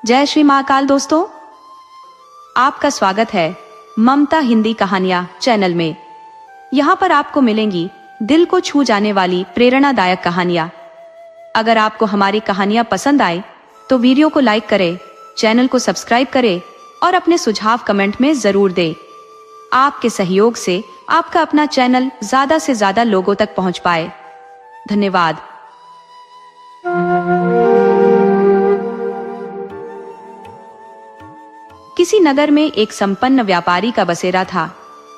जय श्री महाकाल दोस्तों, आपका स्वागत है ममता हिंदी कहानियां चैनल में। यहाँ पर आपको मिलेंगी दिल को छू जाने वाली प्रेरणादायक कहानियां। अगर आपको हमारी कहानियां पसंद आए तो वीडियो को लाइक करें, चैनल को सब्सक्राइब करें और अपने सुझाव कमेंट में जरूर दें। आपके सहयोग से आपका अपना चैनल ज्यादा से ज्यादा लोगों तक पहुंच पाए। धन्यवाद। किसी नगर में एक संपन्न व्यापारी का बसेरा था,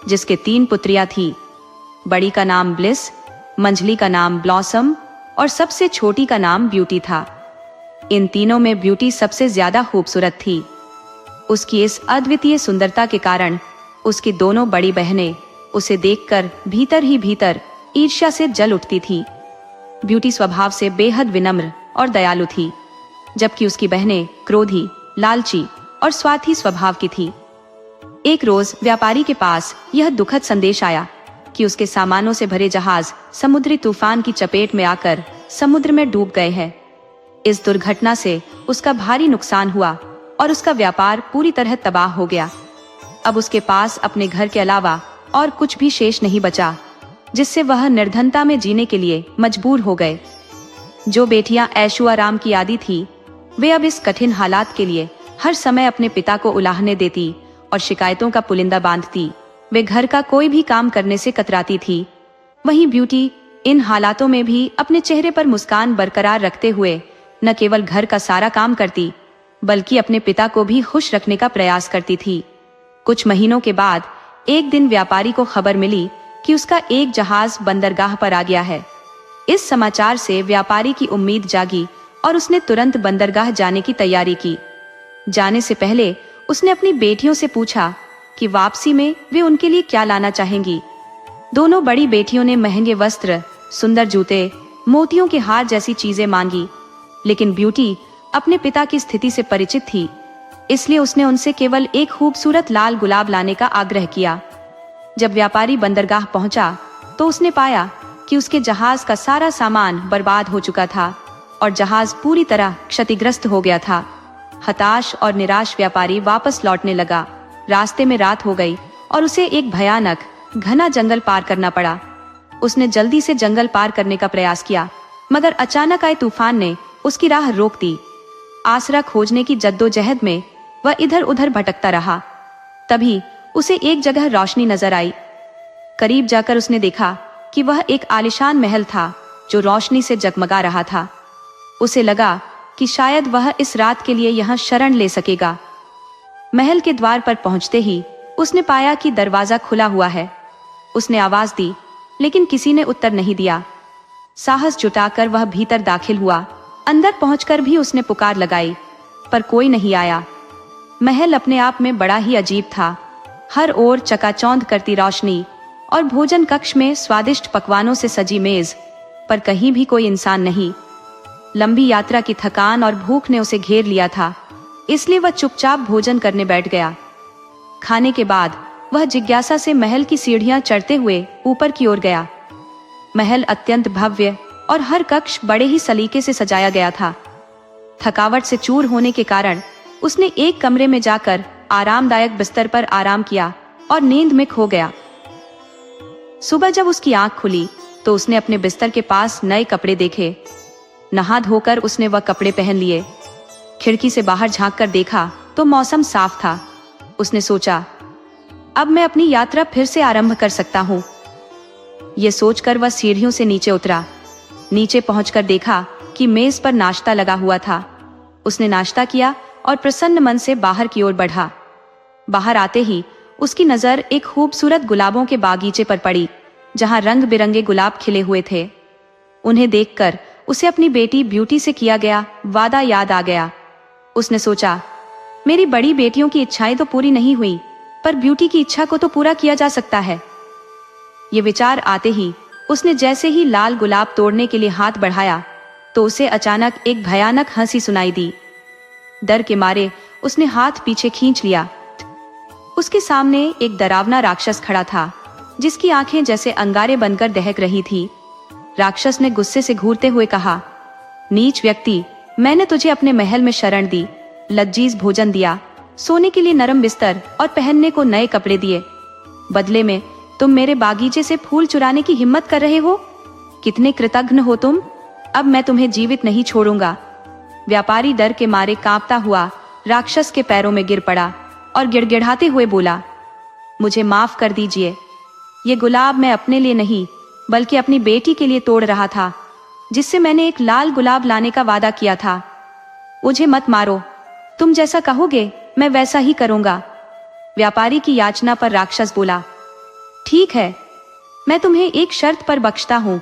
जिसके 3 पुत्रियां थी। बड़ी का नाम ब्लिस, मंझली का नाम ब्लॉसम और सबसे छोटी का नाम ब्यूटी था। इन तीनों में ब्यूटी सबसे ज्यादा खूबसूरत थी। उसकी इस अद्वितीय सुंदरता के कारण उसकी दोनों बड़ी बहनें उसे देखकर भीतर ही भीतर ईर्ष्या से जल उठती थी। ब्यूटी स्वभाव से बेहद विनम्र और दयालु थी, जबकि उसकी बहनें क्रोधी, लालची और स्वार्थी स्वभाव की थी। एक रोज व्यापारी के पास यह दुखद संदेश आया कि उसके सामानों से भरे जहाज समुद्री तूफान की चपेट में आकर समुद्र में डूब गए हैं। इस दुर्घटना से उसका भारी नुकसान हुआ और उसका व्यापार पूरी तरह तबाह हो गया। अब उसके पास अपने घर के अलावा और कुछ भी शेष नहीं बचा, जिससे वह निर्धनता में जीने के लिए मजबूर हो गए। जो बेटियां ऐशो आराम की आदी थी, वे अब इस कठिन हालात के लिए हर समय अपने पिता को उलाहने देती और शिकायतों का पुलिंदा बांधती। वे घर का कोई भी काम करने से कतराती थी। वहीं ब्यूटी इन हालातों में भी अपने चेहरे पर मुस्कान बरकरार रखते हुए न केवल घर का सारा काम करती, बल्कि अपने पिता को भी खुश रखने का प्रयास करती थी। कुछ महीनों के बाद एक दिन व्यापारी को खबर मिली कि उसका एक जहाज बंदरगाह पर आ गया है। इस समाचार से व्यापारी की उम्मीद जागी और उसने तुरंत बंदरगाह जाने की तैयारी की। जाने से पहले उसने अपनी बेटियों से पूछा कि वापसी में वे उनके लिए क्या लाना चाहेंगी। दोनों बड़ी बेटियों ने महंगे वस्त्र, सुंदर जूते, मोतियों के हार जैसी चीजें मांगी, लेकिन ब्यूटी अपने पिता की स्थिति से परिचित थी, इसलिए उसने उनसे केवल एक खूबसूरत लाल गुलाब लाने का आग्रह किया। जब व्यापारी बंदरगाह पहुंचा तो उसने पाया कि उसके जहाज का सारा सामान बर्बाद हो चुका था और जहाज पूरी तरह क्षतिग्रस्त हो गया था। हताश और निराश व्यापारी वापस लौटने लगा। रास्ते में रात हो गई और उसे एक भयानक घना जंगल पार करना पड़ा। उसने जल्दी से जंगल पार करने का प्रयास किया, मगर अचानक आए तूफान ने उसकी राह रोक दी। आसरा खोजने की जद्दोजहद में वह इधर उधर भटकता रहा। तभी उसे एक जगह रोशनी नजर आई। करीब जाकर उसने देखा कि वह एक आलीशान महल था जो रोशनी से जगमगा रहा था। उसे लगा कि शायद वह इस रात के लिए यहाँ शरण ले सकेगा। महल के द्वार पर पहुंचते ही उसने पाया कि दरवाजा खुला हुआ है। उसने आवाज दी, लेकिन किसी ने उत्तर नहीं दिया। साहस जुटाकर वह भीतर दाखिल हुआ। अंदर पहुंचकर भी उसने पुकार लगाई, पर कोई नहीं आया। महल अपने आप में बड़ा ही अजीब था। हर ओर चकाचौंध करती रोशनी और भोजन कक्ष में स्वादिष्ट पकवानों से सजी मेज, पर कहीं भी कोई इंसान नहीं। लंबी यात्रा की थकान और भूख ने उसे घेर लिया था, इसलिए वह चुपचाप भोजन करने बैठ गया। खाने के बाद वह जिज्ञासा से महल की सीढ़ियां चढ़ते हुए ऊपर की ओर गया। महल अत्यंत भव्य और हर कक्ष बड़े ही सलीके से सजाया गया था। थकावट से चूर होने के कारण उसने एक कमरे में जाकर आरामदायक बिस्तर पर आराम किया और नींद में खो गया। सुबह जब उसकी आंख खुली तो उसने अपने बिस्तर के पास नए कपड़े देखे। नहा धोकर उसने वह कपड़े पहन लिए। खिड़की से बाहर झांककर देखा तो मौसम साफ था। उसने सोचा, अब मैं अपनी यात्रा फिर से आरंभ कर सकता हूँ। ये सोचकर वह सीढ़ियों से नीचे उतरा। नीचे पहुंचकर देखा कि मेज पर नाश्ता लगा हुआ था। उसने नाश्ता किया और प्रसन्न मन से बाहर की ओर बढ़ा। बाहर आते ही उसकी नजर एक खूबसूरत गुलाबों के बागीचे पर पड़ी, जहां रंग बिरंगे गुलाब खिले हुए थे। उन्हें देखकर उसे अपनी बेटी ब्यूटी से किया गया वादा याद आ गया। उसने सोचा, मेरी बड़ी बेटियों की इच्छाएं तो पूरी नहीं हुई, पर ब्यूटी की इच्छा को तो पूरा किया जा सकता है। ये विचार आते ही उसने जैसे ही लाल गुलाब तोड़ने के लिए हाथ बढ़ाया तो उसे अचानक एक भयानक हंसी सुनाई दी। डर के मारे उसने हाथ पीछे खींच लिया। उसके सामने एक डरावना राक्षस खड़ा था, जिसकी आंखें जैसे अंगारे बनकर दहक रही थी। राक्षस ने गुस्से से घूरते हुए कहा, नीच व्यक्ति, मैंने तुझे अपने महल में शरण दी, लजीज भोजन दिया, सोने के लिए नरम बिस्तर और पहनने को नए कपड़े दिए। बदले में तुम मेरे बागीचे से फूल चुराने की हिम्मत कर रहे हो? कितने कृतज्ञ हो तुम। अब मैं तुम्हें जीवित नहीं छोड़ूंगा। व्यापारी डर के मारे कांपता हुआ राक्षस के पैरों में गिर पड़ा और गिड़गिड़ाते हुए बोला, मुझे माफ कर दीजिए। ये गुलाब मैं अपने लिए नहीं बल्कि अपनी बेटी के लिए तोड़ रहा था, जिससे मैंने एक लाल गुलाब लाने का वादा किया था। मुझे मत मारो, तुम जैसा कहोगे मैं वैसा ही करूंगा। व्यापारी की याचना पर राक्षस बोला, ठीक है, मैं तुम्हें एक शर्त पर बख्शता हूं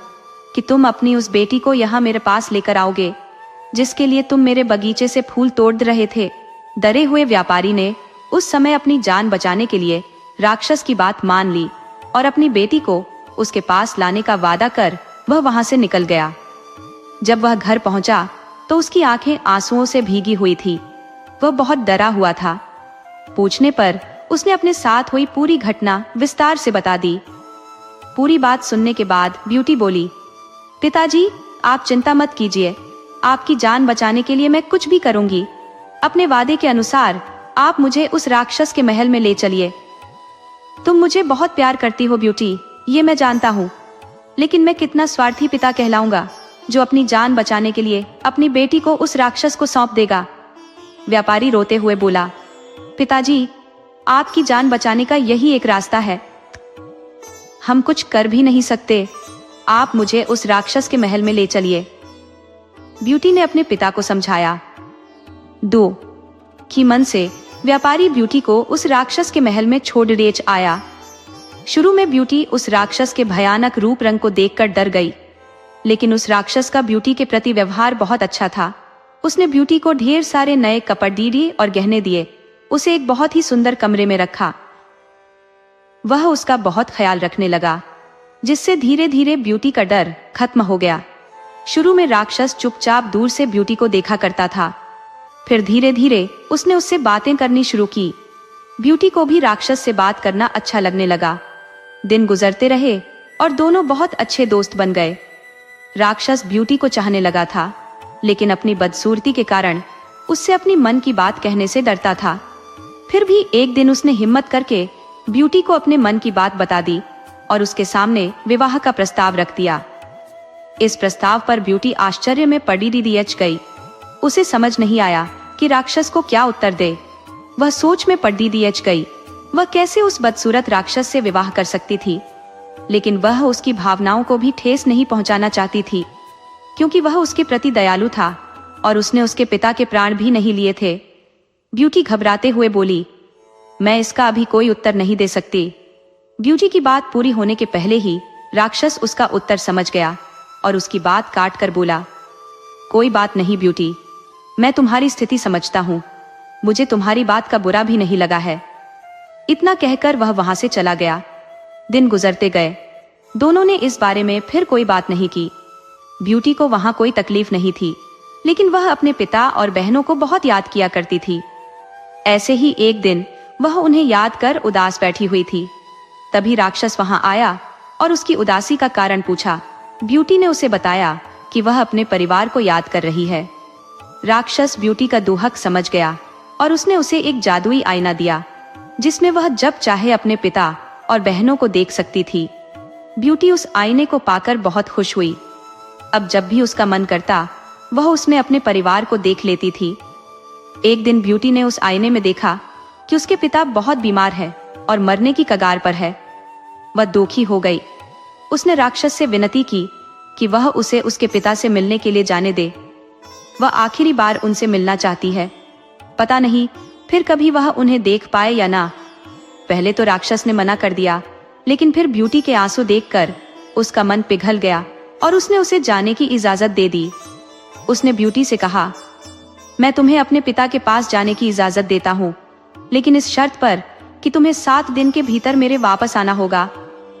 कि तुम अपनी उस बेटी को यहाँ मेरे पास लेकर आओगे जिसके लिए तुम मेरे बगीचे से फूल तोड़ रहे थे। डरे हुए व्यापारी ने उस समय अपनी जान बचाने के लिए राक्षस की बात मान ली और अपनी बेटी को उसके पास लाने का वादा कर वह वहां से निकल गया। जब वह घर पहुंचा तो उसकी आंखें आंसुओं से भीगी हुई थी। वह बहुत डरा हुआ था। पूछने पर उसने अपने साथ हुई पूरी घटना विस्तार से बता दी। पूरी बात सुनने के बाद ब्यूटी बोली, पिताजी आप चिंता मत कीजिए, आपकी जान बचाने के लिए मैं कुछ भी करूंगी। अपने वादे के अनुसार आप मुझे उस राक्षस के महल में ले चलिए। तुम मुझे बहुत प्यार करती हो ब्यूटी, ये मैं जानता हूँ, लेकिन मैं कितना स्वार्थी पिता कहलाऊंगा जो अपनी जान बचाने के लिए अपनी बेटी को उस राक्षस को सौंप देगा। व्यापारी रोते हुए बोला, पिताजी आपकी जान बचाने का यही एक रास्ता है, हम कुछ कर भी नहीं सकते, आप मुझे उस राक्षस के महल में ले चलिए। ब्यूटी ने अपने पिता को समझाया। 2 की मन से व्यापारी ब्यूटी को उस राक्षस के महल में छोड़ ले आया। शुरू में ब्यूटी उस राक्षस के भयानक रूप रंग को देखकर डर गई, लेकिन उस राक्षस का ब्यूटी के प्रति व्यवहार बहुत अच्छा था। उसने ब्यूटी को ढेर सारे नए कपड़े दिए और गहने दिए, उसे एक बहुत ही सुंदर कमरे में रखा। वह उसका बहुत ख्याल रखने लगा, जिससे धीरे धीरे ब्यूटी का डर खत्म हो गया। शुरू में राक्षस चुपचाप दूर से ब्यूटी को देखा करता था, फिर धीरे धीरे उसने उससे बातें करनी शुरू की। ब्यूटी को भी राक्षस से बात करना अच्छा लगने लगा। दिन गुजरते रहे और दोनों बहुत अच्छे दोस्त बन गए। राक्षस ब्यूटी को चाहने लगा था, लेकिन अपनी बदसूरती के कारण उससे अपनी मन की बात कहने से डरता था। फिर भी एक दिन उसने हिम्मत करके ब्यूटी को अपने मन की बात बता दी और उसके सामने विवाह का प्रस्ताव रख दिया। इस प्रस्ताव पर ब्यूटी आश्चर्य में पड़ी दियच गई। उसे समझ नहीं आया कि राक्षस को क्या उत्तर दे। वह सोच में पड़ी दियच गई। वह कैसे उस बदसूरत राक्षस से विवाह कर सकती थी, लेकिन वह उसकी भावनाओं को भी ठेस नहीं पहुंचाना चाहती थी, क्योंकि वह उसके प्रति दयालु था और उसने उसके पिता के प्राण भी नहीं लिए थे। ब्यूटी घबराते हुए बोली, मैं इसका अभी कोई उत्तर नहीं दे सकती। ब्यूटी की बात पूरी होने के पहले ही राक्षस उसका उत्तर समझ गया और उसकी बात काट कर बोला, कोई बात नहीं ब्यूटी, मैं तुम्हारी स्थिति समझता हूँ, मुझे तुम्हारी बात का बुरा भी नहीं लगा है। इतना कहकर वह वहां से चला गया। दिन गुजरते गए। दोनों ने इस बारे में फिर कोई बात नहीं की। ब्यूटी को वहां कोई तकलीफ नहीं थी, लेकिन वह अपने पिता और बहनों को बहुत याद किया करती थी। ऐसे ही एक दिन वह उन्हें याद कर उदास बैठी हुई थी। तभी राक्षस वहां आया और उसकी उदासी का कारण पूछा। ब्यूटी ने उसे बताया कि वह अपने परिवार को याद कर रही है। राक्षस ब्यूटी का दुहक समझ गया और उसने उसे एक जादुई आईना दिया, जिसमें वह जब चाहे अपने पिता और बहनों को देख सकती थी। ब्यूटी उस आईने को पाकर बहुत खुश हुई। अब जब भी उसका मन करता वह उसमें अपने परिवार को देख लेती थी। एक दिन ब्यूटी ने उस आईने में देखा कि उसके पिता बहुत बीमार है और मरने की कगार पर है। वह दुखी हो गई। उसने राक्षस से विनती की कि वह उसे उसके पिता से मिलने के लिए जाने दे। वह आखिरी बार उनसे मिलना चाहती है। पता नहीं फिर कभी वह उन्हें देख पाए या ना। पहले तो राक्षस ने मना कर दिया, लेकिन फिर ब्यूटी के आंसू देखकर उसका मन पिघल गया और उसने उसे जाने की इजाजत दे दी। उसने ब्यूटी से कहा, मैं तुम्हें अपने पिता के पास जाने की इजाजत देता हूँ, लेकिन इस शर्त पर कि तुम्हें 7 दिन के भीतर मेरे वापस आना होगा,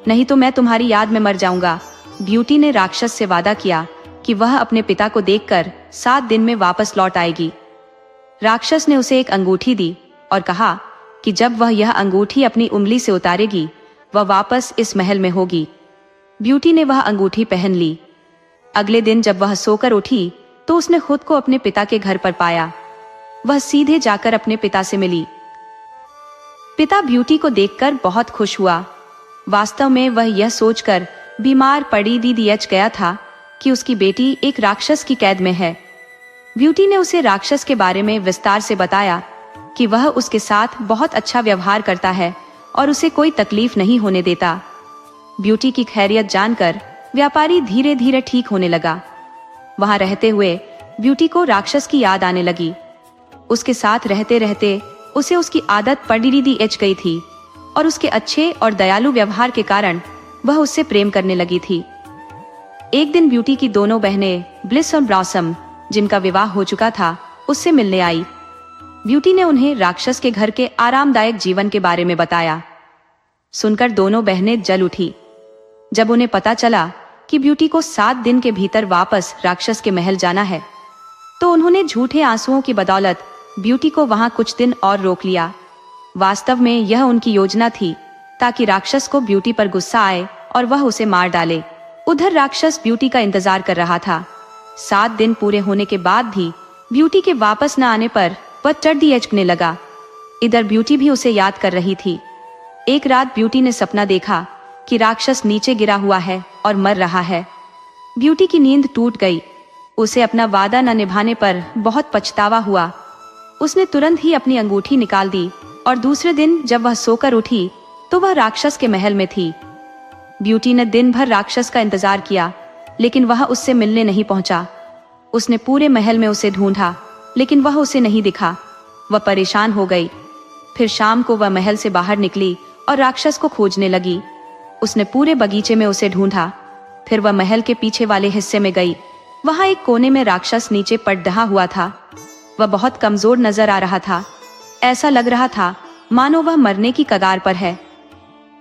नहीं तो मैं तुम्हारी याद में मर जाऊंगा। ब्यूटी ने राक्षस से वादा किया कि वह अपने पिता को देखकर 7 दिन में वापस लौट आएगी। राक्षस ने उसे एक अंगूठी दी और कहा कि जब वह यह अंगूठी अपनी उंगली से उतारेगी वह वापस इस महल में होगी। ब्यूटी ने वह अंगूठी पहन ली। अगले दिन जब वह सोकर उठी तो उसने खुद को अपने पिता के घर पर पाया। वह सीधे जाकर अपने पिता से मिली। पिता ब्यूटी को देखकर बहुत खुश हुआ। वास्तव में वह यह सोचकर बीमार पड़ी दियच गया था कि उसकी बेटी एक राक्षस की कैद में है। ब्यूटी ने उसे राक्षस के बारे में विस्तार से बताया कि वह उसके साथ बहुत अच्छा व्यवहार करता है और उसे कोई तकलीफ नहीं होने देता। ब्यूटी की खैरियत जानकर व्यापारी धीरे धीरे ठीक होने लगा। वहां रहते हुए ब्यूटी को राक्षस की याद आने लगी। उसके साथ रहते रहते उसे उसकी आदत पड़ी एच गई थी और उसके अच्छे और दयालु व्यवहार के कारण वह उससे प्रेम करने लगी थी। एक दिन ब्यूटी की दोनों बहनें ब्लिस और ब्लॉसम, जिनका विवाह हो चुका था, उससे मिलने आई। ब्यूटी ने उन्हें राक्षस के घर के आरामदायक जीवन के बारे में बताया। सुनकर दोनों बहनें जल उठी। जब उन्हें पता चला कि ब्यूटी को 7 दिन के भीतर वापस राक्षस के महल जाना है, तो उन्होंने झूठे आंसुओं की बदौलत ब्यूटी को वहां कुछ दिन और रोक लिया। वास्तव में यह उनकी योजना थी ताकि राक्षस को ब्यूटी पर गुस्सा आए और वह उसे मार डाले। उधर राक्षस ब्यूटी का इंतजार कर रहा था। 7 दिन पूरे होने के बाद भी ब्यूटी के वापस न आने पर वह टर्दियचकने लगा। इधर ब्यूटी भी उसे याद कर रही थी। एक रात ब्यूटी ने सपना देखा कि राक्षस नीचे गिरा हुआ है और मर रहा है। ब्यूटी की नींद टूट गई। उसे अपना वादा न निभाने पर बहुत पछतावा हुआ। उसने तुरंत ही अपनी अंगूठी निकाल दी और दूसरे दिन जब वह सोकर उठी तो वह राक्षस के महल में थी। ब्यूटी ने दिन भर राक्षस का इंतजार किया, लेकिन वह उससे मिलने नहीं पहुंचा। उसने पूरे महल में उसे ढूंढा, लेकिन वह उसे नहीं दिखा। वह परेशान हो गई। फिर शाम को वह महल से बाहर निकली और राक्षस को खोजने लगी। उसने पूरे बगीचे में उसे ढूंढा। फिर वह महल के पीछे वाले हिस्से में गई। वहां एक कोने में राक्षस नीचे पट रहा हुआ था। वह बहुत कमजोर नजर आ रहा था। ऐसा लग रहा था मानो वह मरने की कगार पर है।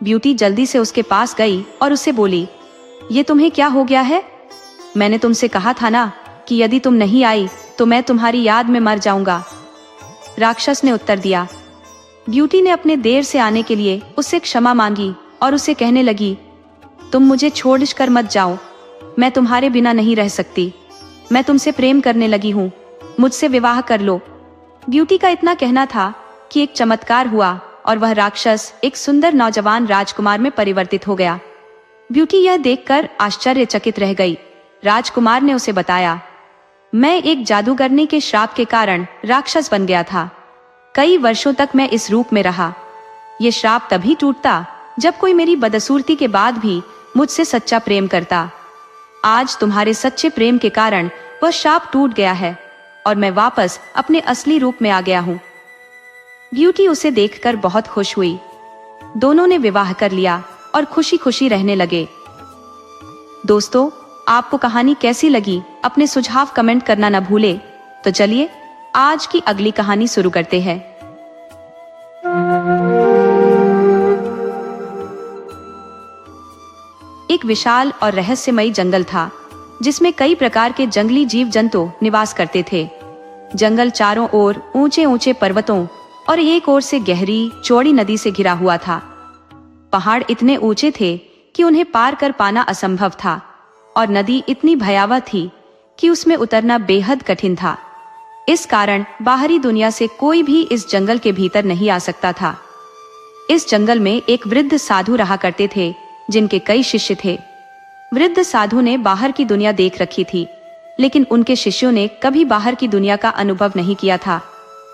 ब्यूटी जल्दी से उसके पास गई और उससे बोली, ये तुम्हें क्या हो गया है? मैंने तुमसे कहा था ना कि यदि तुम नहीं आई तो मैं तुम्हारी याद में मर जाऊंगा। राक्षस ने उत्तर दिया। ब्यूटी ने अपने देर से आने के लिए उससे क्षमा मांगी और उसे कहने लगी, तुम मुझे छोड़कर मत जाओ। मैं तुम्हारे बिना नहीं रह सकती। मैं तुमसे प्रेम करने लगी हूँ। मुझसे विवाह कर लो। ब्यूटी का इतना कहना था कि एक चमत्कार हुआ और वह राक्षस एक सुंदर नौजवान राजकुमार में परिवर्तित हो गया। ब्यूटी यह देखकर आश्चर्यचकित रह गई। राजकुमार ने उसे बताया, मैं एक जादूगरनी के श्राप के कारण राक्षस बन गया था। कई वर्षों तक मैं इस रूप में रहा। ये श्राप तभी टूटता जब कोई मेरी बदसूरती के बाद भी मुझसे सच्चा प्रेम करता। आज तुम्हारे सच्चे प्रेम के कारण वह श्राप टूट गया है और मैं वापस अपने असली रूप में आ गया हूँ। ब्यूटी उसे देखकर बहुत खुश हुई। दोनों ने विवाह कर लिया और खुशी खुशी रहने लगे। दोस्तों, आपको कहानी कैसी लगी? अपने सुझाव कमेंट करना न भूले। तो चलिए आज की अगली कहानी शुरू करते हैं। एक विशाल और रहस्यमयी जंगल था जिसमें कई प्रकार के जंगली जीव जंतु निवास करते थे। जंगल चारों ओर ऊंचे ऊंचे पर्वतों और एक ओर से गहरी चौड़ी नदी से घिरा हुआ था। पहाड़ इतने ऊंचे थे कि उन्हें पार कर पाना असंभव था और नदी इतनी भयावह थी कि उसमें उतरना बेहद कठिन था। इस कारण बाहरी दुनिया से कोई भी इस जंगल के भीतर नहीं आ सकता था। इस जंगल में एक वृद्ध साधु रहा करते थे जिनके कई शिष्य थे। वृद्ध साधु ने बाहर की दुनिया देख रखी थी, लेकिन उनके शिष्यों ने कभी बाहर की दुनिया का अनुभव नहीं किया था।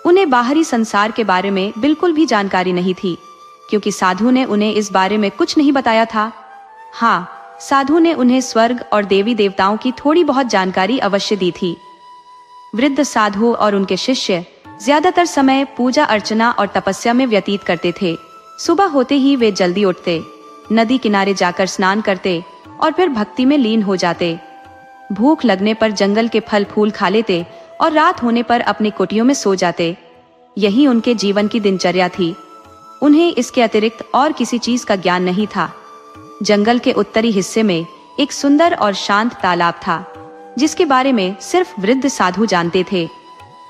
उन्हें बाहरी संसार के बारे में बिल्कुल भी जानकारी नहीं थी, क्योंकि साधु ने उन्हें इस बारे में कुछ नहीं बताया था। हाँ, साधु ने उन्हें स्वर्ग और देवी देवताओं की थोड़ी बहुत जानकारी अवश्य दी थी। वृद्ध साधु और उनके शिष्य ज्यादातर समय पूजा अर्चना और तपस्या में व्यतीत करते थे। सुबह होते ही वे जल्दी उठते, नदी किनारे जाकर स्नान करते और फिर भक्ति में लीन हो जाते। भूख लगने पर जंगल के फल फूल खा लेते और रात होने पर अपनी कुटियों में सो जाते। यही उनके जीवन की दिनचर्या थी। उन्हें इसके अतिरिक्त और किसी चीज का ज्ञान नहीं था। जंगल के उत्तरी हिस्से में एक सुंदर और शांत तालाब था, जिसके बारे में सिर्फ वृद्ध साधु जानते थे।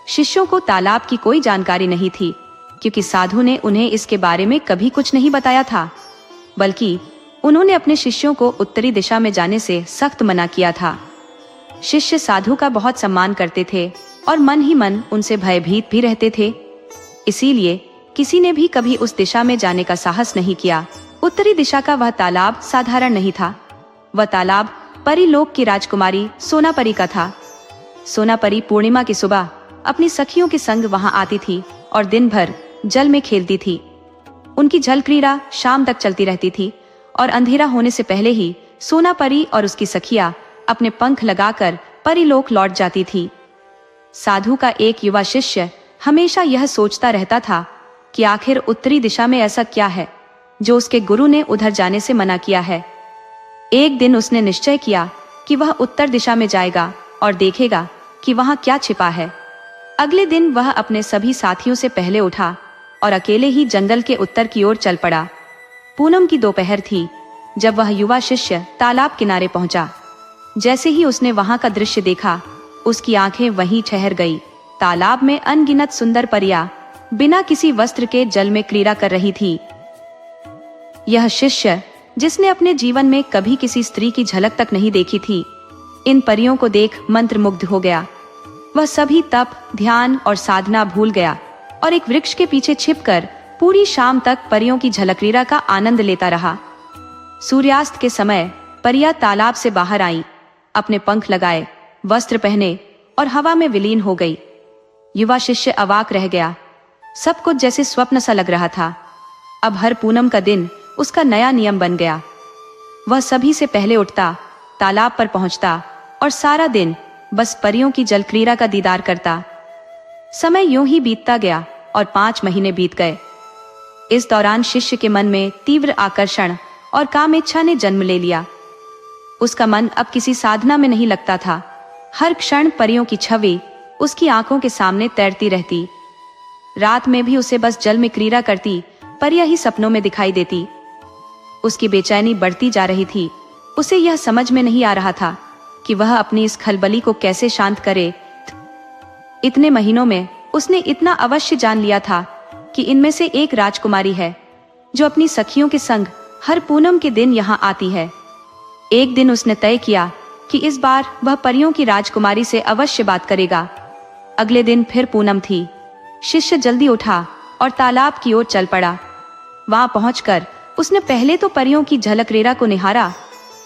शिष्यों को तालाब की कोई जानकारी नहीं थी, क्योंकि साधु ने उन्हें इसके बारे में कभी कुछ नहीं बताया था, बल्कि उन्होंने अपने शिष्यों को उत्तरी दिशा में जाने से सख्त मना किया था। शिष्य साधु का बहुत सम्मान करते थे और मन ही मन उनसे भयभीत भी रहते थे। इसीलिए किसी ने भी कभी उस दिशा में जाने का साहस नहीं किया। उत्तरी दिशा का वह तालाब साधारण नहीं था। वह तालाब परीलोक की राजकुमारी सोनापरी का था। सोनापरी पूर्णिमा की सुबह अपनी सखियों के संग वहां आती थी और दिन भर जल में खेलती थी। उनकी जल क्रीड़ा शाम तक चलती रहती थी और अंधेरा होने से पहले ही सोनापरी और उसकी सखियां अपने पंख लगाकर परीलोक लौट जाती थी। साधु का एक युवा शिष्य हमेशा यह सोचता रहता था कि आखिर उत्तरी दिशा में ऐसा क्या है जो उसके गुरु ने उधर जाने से मना किया है। एक दिन उसने निश्चय किया कि वह उत्तर दिशा में जाएगा और देखेगा कि वहां क्या छिपा है। अगले दिन वह अपने सभी साथियों से पहले उठा और अकेले ही जंगल के उत्तर की ओर चल पड़ा। पूनम की दोपहर थी जब वह युवा शिष्य तालाब किनारे पहुंचा। जैसे ही उसने वहां का दृश्य देखा, उसकी आंखें वहीं ठहर गई। तालाब में अनगिनत सुंदर परियां बिना किसी वस्त्र के जल में क्रीड़ा कर रही थी। यह शिष्य, जिसने अपने जीवन में कभी किसी स्त्री की झलक तक नहीं देखी थी, इन परियों को देख मंत्रमुग्ध हो गया। वह सभी तप, ध्यान और साधना भूल गया और एक वृक्ष के पीछे छिपकर पूरी शाम तक परियों की झलक्रीड़ा का आनंद लेता रहा। सूर्यास्त के समय परियां तालाब से बाहर आईं, अपने पंख लगाए, वस्त्र पहने और हवा में विलीन हो गई। युवा शिष्य अवाक रह गया। सब कुछ जैसे स्वप्न सा लग रहा था। अब हर पूनम का दिन उसका नया नियम बन गया। वह सभी से पहले उठता, तालाब पर पहुंचता और सारा दिन बस परियों की जलक्रीड़ा का दीदार करता। समय यूं ही बीतता गया और 5 महीने बीत गए। इस दौरान शिष्य के मन में तीव्र आकर्षण और कामेच्छा ने जन्म ले लिया। उसका मन अब किसी साधना में नहीं लगता था। हर क्षण परियों की छवि उसकी आंखों के सामने तैरती रहती। रात में भी उसे बस जल में क्रीड़ा करती परियां ही सपनों में दिखाई देती। उसकी बेचैनी बढ़ती जा रही थी। उसे यह समझ में नहीं आ रहा था कि वह अपनी इस खलबली को कैसे शांत करे। इतने महीनों में उसने इतना अवश्य जान लिया था कि इनमें से एक राजकुमारी है जो अपनी सखियों के संग हर पूनम के दिन यहाँ आती है। एक दिन उसने तय किया कि इस बार वह परियों की राजकुमारी से अवश्य बात करेगा। अगले दिन फिर पूनम थी। शिष्य जल्दी उठा और तालाब की ओर चल पड़ा। वहां पहुंचकर उसने पहले तो परियों की झलक्रीड़ा को निहारा,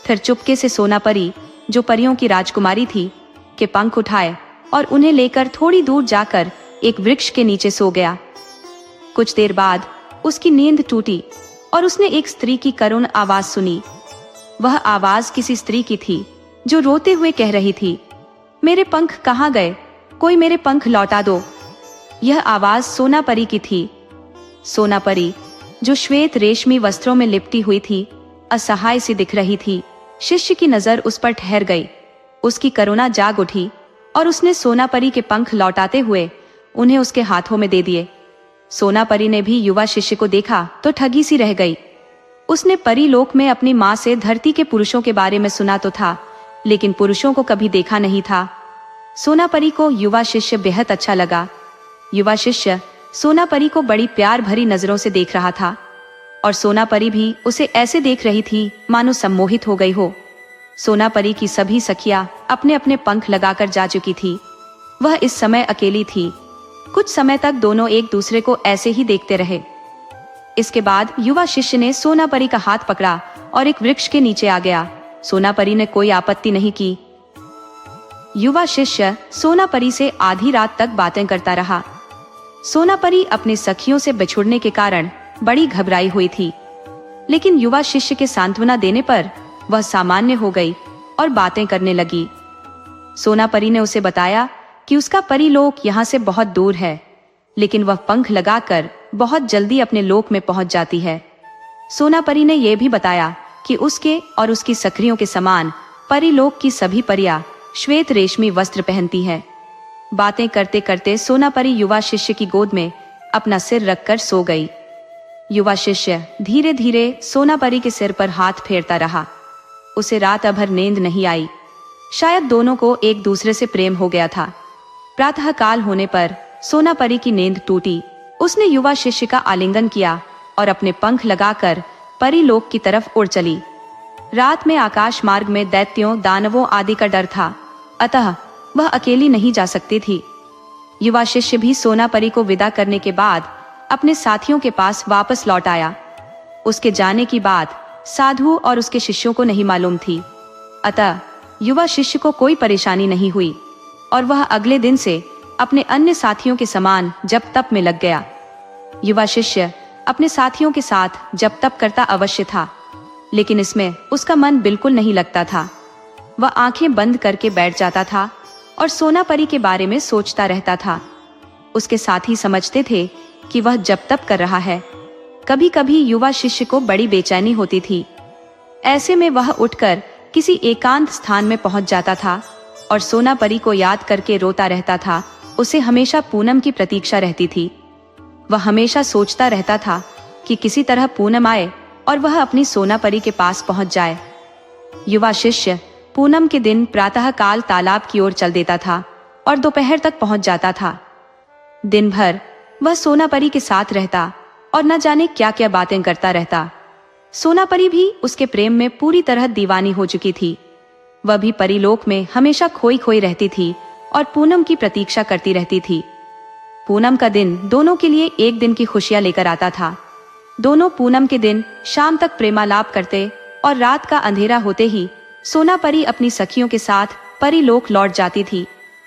फिर चुपके से सोनापरी, जो परियों की राजकुमारी थी, के पंख उठाए और उन्हें लेकर थोड़ी दूर जाकर एक वृक्ष के नीचे सो गया। कुछ देर बाद उसकी नींद टूटी और उसने एक स्त्री की करुण आवाज सुनी। वह आवाज किसी स्त्री की थी जो रोते हुए कह रही थी, मेरे पंख कहाँ गए? कोई मेरे पंख लौटा दो। यह आवाज सोनापरी की थी। सोनापरी, जो श्वेत रेशमी वस्त्रों में लिपटी हुई थी, असहाय सी दिख रही थी। शिष्य की नजर उस पर ठहर गई। उसकी करुणा जाग उठी और उसने सोनापरी के पंख लौटाते हुए उन्हें उसके हाथों में दे दिए। सोनापरी ने भी युवा शिष्य को देखा तो ठगी सी रह गई। उसने परीलोक में अपनी माँ से धरती के पुरुषों के बारे में सुना तो था, लेकिन पुरुषों को कभी देखा नहीं था। सोनापरी को युवा शिष्य बेहद अच्छा लगा। युवा शिष्य सोनापरी को बड़ी प्यार भरी नजरों से देख रहा था और सोनापरी भी उसे ऐसे देख रही थी मानो सम्मोहित हो गई हो। सोनापरी की सभी सखियां अपने अपने पंख लगाकर जा चुकी थी। वह इस समय अकेली थी। कुछ समय तक दोनों एक दूसरे को ऐसे ही देखते रहे। इसके बाद युवा शिष्य ने सोनापरी का हाथ पकड़ा और एक वृक्ष के नीचे आ गया। सोनापरी ने कोई आपत्ति नहीं की। युवा शिष्य सोनापरी से आधी रात तक बातें करता रहा। सोनापरी अपनी सखियों से बिछुड़ने के कारण बड़ी घबराई हुई थी, लेकिन युवा शिष्य के सांत्वना देने पर वह सामान्य हो गई और बातें करने लगी। सोनापरी ने उसे बताया कि उसका परीलोक यहाँ से बहुत दूर है, लेकिन वह पंख लगाकर बहुत जल्दी अपने लोक में पहुंच जाती है। सोनापरी ने यह भी बताया कि उसके और उसकी सखियों के समान परीलोक की सभी परियां श्वेत रेशमी वस्त्र पहनती है। बातें करते करते सोनापरी युवा शिष्य की गोद में अपना सिर रखकर सो गई। युवा शिष्य धीरे धीरे सोनापरी के सिर पर हाथ फेरता रहा। उसे रात भर नींद नहीं आई। शायद दोनों को एक दूसरे से प्रेम हो गया था। प्रातः काल होने पर सोनापरी की नींद टूटी। उसने युवा शिष्य का आलिंगन किया और अपने पंख लगाकर परीलोक की तरफ उड़ चली। रात में आकाश मार्ग में दैत्यों, दानवों आदि का डर था, अतः वह अकेली नहीं जा सकती थी। युवा शिष्य भी सोना परी को विदा करने के बाद अपने साथियों के पास वापस लौट आया। उसके जाने की बात साधु और उसके शिष्यों को नहीं मालूम थी, अतः युवा शिष्य को कोई परेशानी नहीं हुई और वह अगले दिन से अपने अन्य साथियों के समान जप तप में लग गया। युवा शिष्य अपने साथियों के साथ जप तप करता अवश्य था, लेकिन इसमें उसका मन बिल्कुल नहीं लगता था। वह आंखें बंद करके बैठ जाता था और सोना परी के बारे में सोचता रहता था। उसके साथी समझते थे कि वह जप तप कर रहा है। कभी कभी युवा शिष्य को बड़ी बेचैनी होती थी। ऐसे में वह उठकर किसी एकांत स्थान में पहुंच जाता था और सोना परी को याद करके रोता रहता था। उसे हमेशा पूनम की प्रतीक्षा रहती थी। वह हमेशा सोचता रहता था कि किसी तरह पूनम आए और वह अपनी सोना परी के पास पहुंच जाए। युवा शिष्य पूनम के दिन प्रातः काल तालाब की ओर चल देता था और दोपहर तक पहुंच जाता था। दिन भर वह सोना परी के साथ रहता और न जाने क्या क्या बातें करता रहता। सोना परी भी उसके प्रेम में पूरी तरह दीवानी हो चुकी थी। वह भी परीलोक में हमेशा खोई खोई रहती थी और पूनम की प्रतीक्षा करती रहती थी। पूनम का दिन दोनों के लिए एक दिन की खुशियां लेकर आता था। दोनों पूनम के दिन शाम तक प्रेमालाप करते और रात का अंधेरा होते ही सोना परी अपनी सखियों के साथ परीलोक लौट जाती थी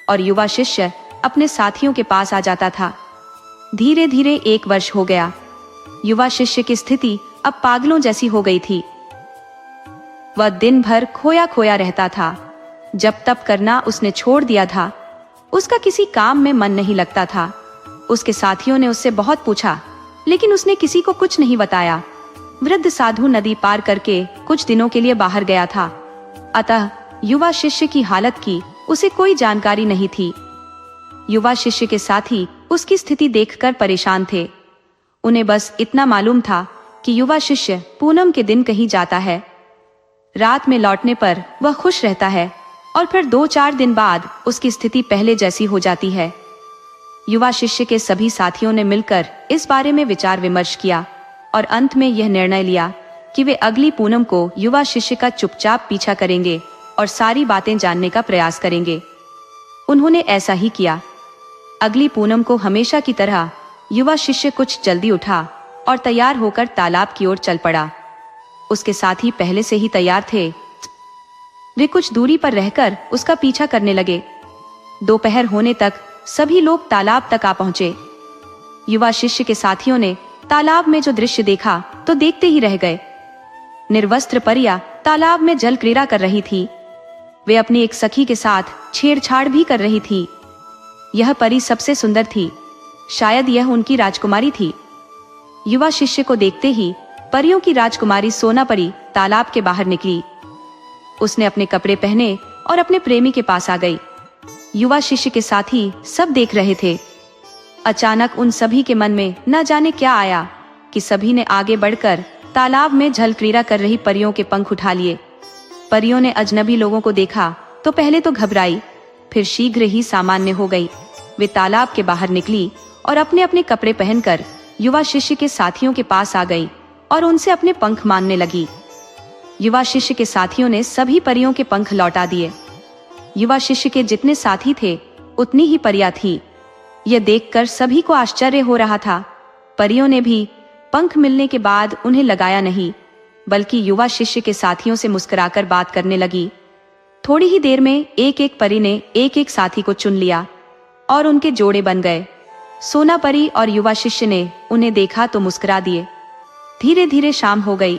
और युवा शिष्य अपने साथियों के पास आ जाता था। धीरे धीरे 1 वर्ष हो गया। युवा शिष्य की स्थिति अब पागलों जैसी हो गई थी। वह दिन भर खोया खोया रहता था। जप तप करना उसने छोड़ दिया था। उसका किसी काम में मन नहीं लगता था। उसके साथियों ने उससे बहुत पूछा, लेकिन उसने किसी को कुछ नहीं बताया। वृद्ध साधु नदी पार करके कुछ दिनों के लिए बाहर गया था, अतः युवा शिष्य की हालत की उसे कोई जानकारी नहीं थी। युवा शिष्य के साथी उसकी स्थिति देखकर परेशान थे। उन्हें बस इतना मालूम था कि युवा शिष्य पूनम के दिन कहीं जाता है। रात में लौटने पर वह खुश रहता है और फिर 2-4 दिन बाद उसकी स्थिति पहले जैसी हो जाती है। युवा शिष्य के सभी साथियों ने मिलकर इस बारे में विचार विमर्श किया और अंत में यह निर्णय लिया कि वे अगली पूनम को युवा शिष्य का चुपचाप पीछा करेंगे और सारी बातें जानने का प्रयास करेंगे। उन्होंने ऐसा ही किया। अगली पूनम को हमेशा की तरह युवा शिष्य कुछ जल्दी उठा और तैयार होकर तालाब की ओर चल पड़ा। उसके साथी पहले से ही तैयार थे। वे कुछ दूरी पर रहकर उसका पीछा करने लगे। दोपहर होने तक सभी लोग तालाब तक आ पहुंचे। युवा शिष्य के साथियों ने तालाब में जो दृश्य देखा तो देखते ही रह गए। निर्वस्त्र परिया तालाब में जल क्रीड़ा कर रही थी। वे अपनी एक सखी के साथ छेड़छाड़ भी कर रही थी। यह परी सबसे सुंदर थी। शायद यह उनकी राजकुमारी थी। युवा शिष्य को देखते ही परियों की राजकुमारी सोना परी तालाब के बाहर निकली। उसने अपने कपड़े पहने और अपने प्रेमी के पास आ गई। युवा शिष्य के साथी सब देख रहे थे। अचानक उन सभी के मन में न जाने क्या आया कि सभी ने आगे बढ़कर तालाब में जल क्रीड़ा कर रही परियों के पंख उठा लिए। परियों ने अजनबी लोगों को देखा तो पहले तो घबराई, फिर शीघ्र ही सामान्य हो गई। वे तालाब के बाहर निकली और अपने अपने कपड़े पहनकर युवा शिष्य के साथियों के पास आ गई और उनसे अपने पंख मांगने लगी। युवा शिष्य के साथियों ने सभी परियों के पंख लौटा दिए। युवा शिष्य के जितने साथी थे उतनी ही परियां थी। यह देखकर सभी को आश्चर्य हो रहा था। परियों ने भी पंख मिलने के बाद उन्हें लगाया नहीं, बल्कि युवा शिष्य के साथियों से मुस्कुराकर बात करने लगी। थोड़ी ही देर में एक एक परी ने एक एक साथी को चुन लिया और उनके जोड़े बन गए। सोना परी और युवा शिष्य ने उन्हें देखा तो मुस्कुरा दिए। धीरे धीरे शाम हो गई।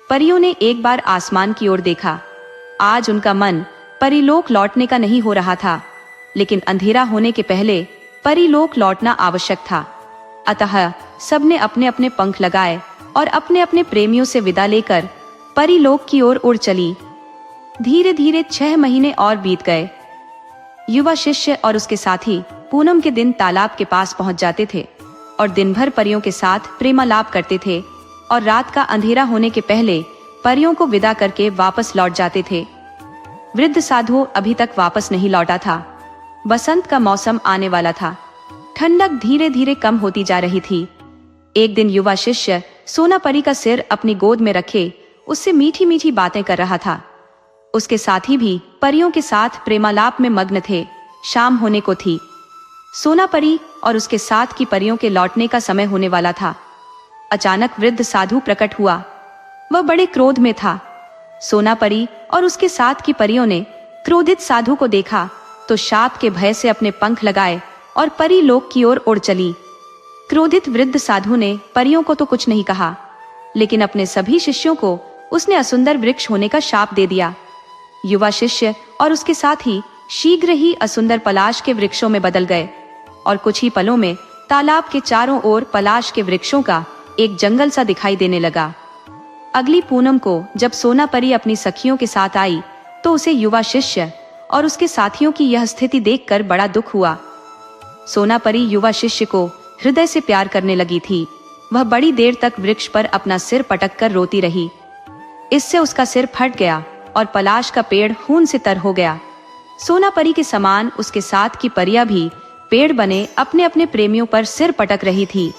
परियों ने एक बार आसमान की ओर देखा। आज उनका मन परीलोक लौटने का नहीं हो रहा था, लेकिन अंधेरा होने के पहले परीलोक लौटना आवश्यक था। अतः सबने अपने अपने पंख लगाए और अपने अपने प्रेमियों से विदा लेकर परीलोक की ओर उड़ चली। धीरे धीरे 6 महीने और बीत गए। युवा शिष्य और उसके साथी पूनम के दिन तालाब के पास पहुंच जाते थे और दिन भर परियों के साथ प्रेमालाप करते थे और रात का अंधेरा होने के पहले परियों को विदा करके वापस लौट जाते थे। वृद्ध साधु अभी तक वापस नहीं लौटा था। बसंत का मौसम आने वाला था। ठंडक धीरे धीरे कम होती जा रही थी। एक दिन युवा शिष्य सोना परी का सिर अपनी गोद में रखे उससे मीठी मीठी बातें कर रहा था। उसके साथी भी परियों के साथ प्रेमालाप में मग्न थे। शाम होने को थी। सोना परी और उसके साथ की परियों के लौटने का समय होने वाला था। अचानक वृद्ध साधु प्रकट हुआ। वह बड़े क्रोध में था। सोना परी और उसके साथ की परियों ने क्रोधित साधु को देखा तो शाप के भय से अपने पंख लगाए और परी लोक की ओर उड़ चली। क्रोधित वृद्ध साधु ने परियों को तो कुछ नहीं कहा, लेकिन अपने सभी शिष्यों को उसने असुंदर वृक्ष होने का शाप दे दिया। युवा शिष्य और उसके साथी शीघ्र ही असुंदर पलाश के वृक्षों में बदल गए और कुछ ही पलों में तालाब के चारों ओर पलाश के वृक्षों का एक जंगल सा दिखाई देने लगा। अगली पूनम को जब सोना परी अपनी सखियों के साथ आई तो उसे युवा शिष्य और उसके साथियों की यह स्थिति देखकर बड़ा दुख हुआ। सोना परी युवा शिष्य को हृदय से प्यार करने लगी थी। वह बड़ी देर तक वृक्ष पर अपना सिर पटक कर रोती रही। इससे उसका सिर फट गया और पलाश का पेड़ खून से तर हो गया। सोना परी के समान उसके साथ की परियां भी पेड़ बने अपने अपने प्रेमियों पर सिर पटक रही थी।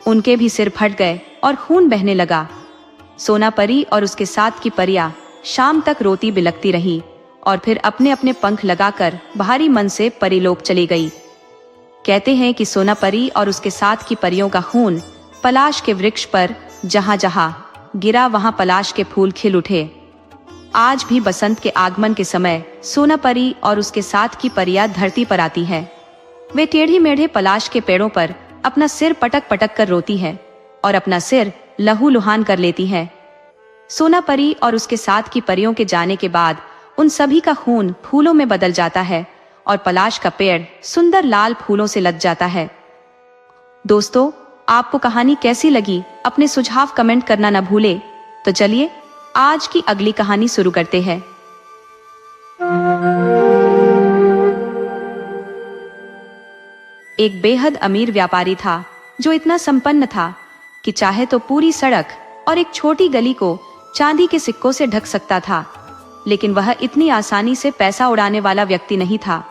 उनके भी सिर फट गए और खून बहने लगा। सोना परी और उसके साथ की परियां शाम तक रोती बिलखती रही और फिर अपने अपने पंख लगाकर भारी मन से परीलोक चली गई। कहते हैं कि सोना परी और उसके साथ की परियों का खून पलाश के वृक्ष पर जहां जहां गिरा वहां पलाश के फूल खिल उठे। आज भी बसंत के आगमन के समय सोना परी और उसके साथ की परियां धरती पर आती है। वे टेढ़ी मेढ़े पलाश के पेड़ों पर अपना सिर पटक पटक कर रोती है और अपना सिर लहूलुहान कर लेती है। सोना परी और उसके साथ की परियों के जाने के बाद उन सभी का खून फूलों में बदल जाता है और पलाश का पेड़ सुंदर लाल फूलों से लद जाता है। दोस्तों, आपको कहानी कैसी लगी अपने सुझाव कमेंट करना न भूले। तो चलिए आज की अगली कहानी शुरू करते हैं। एक बेहद अमीर व्यापारी था जो इतना संपन्न था कि चाहे तो पूरी सड़क और एक छोटी गली को चांदी के सिक्कों से ढक सकता था, लेकिन वह इतनी आसानी से पैसा उड़ाने वाला व्यक्ति नहीं था।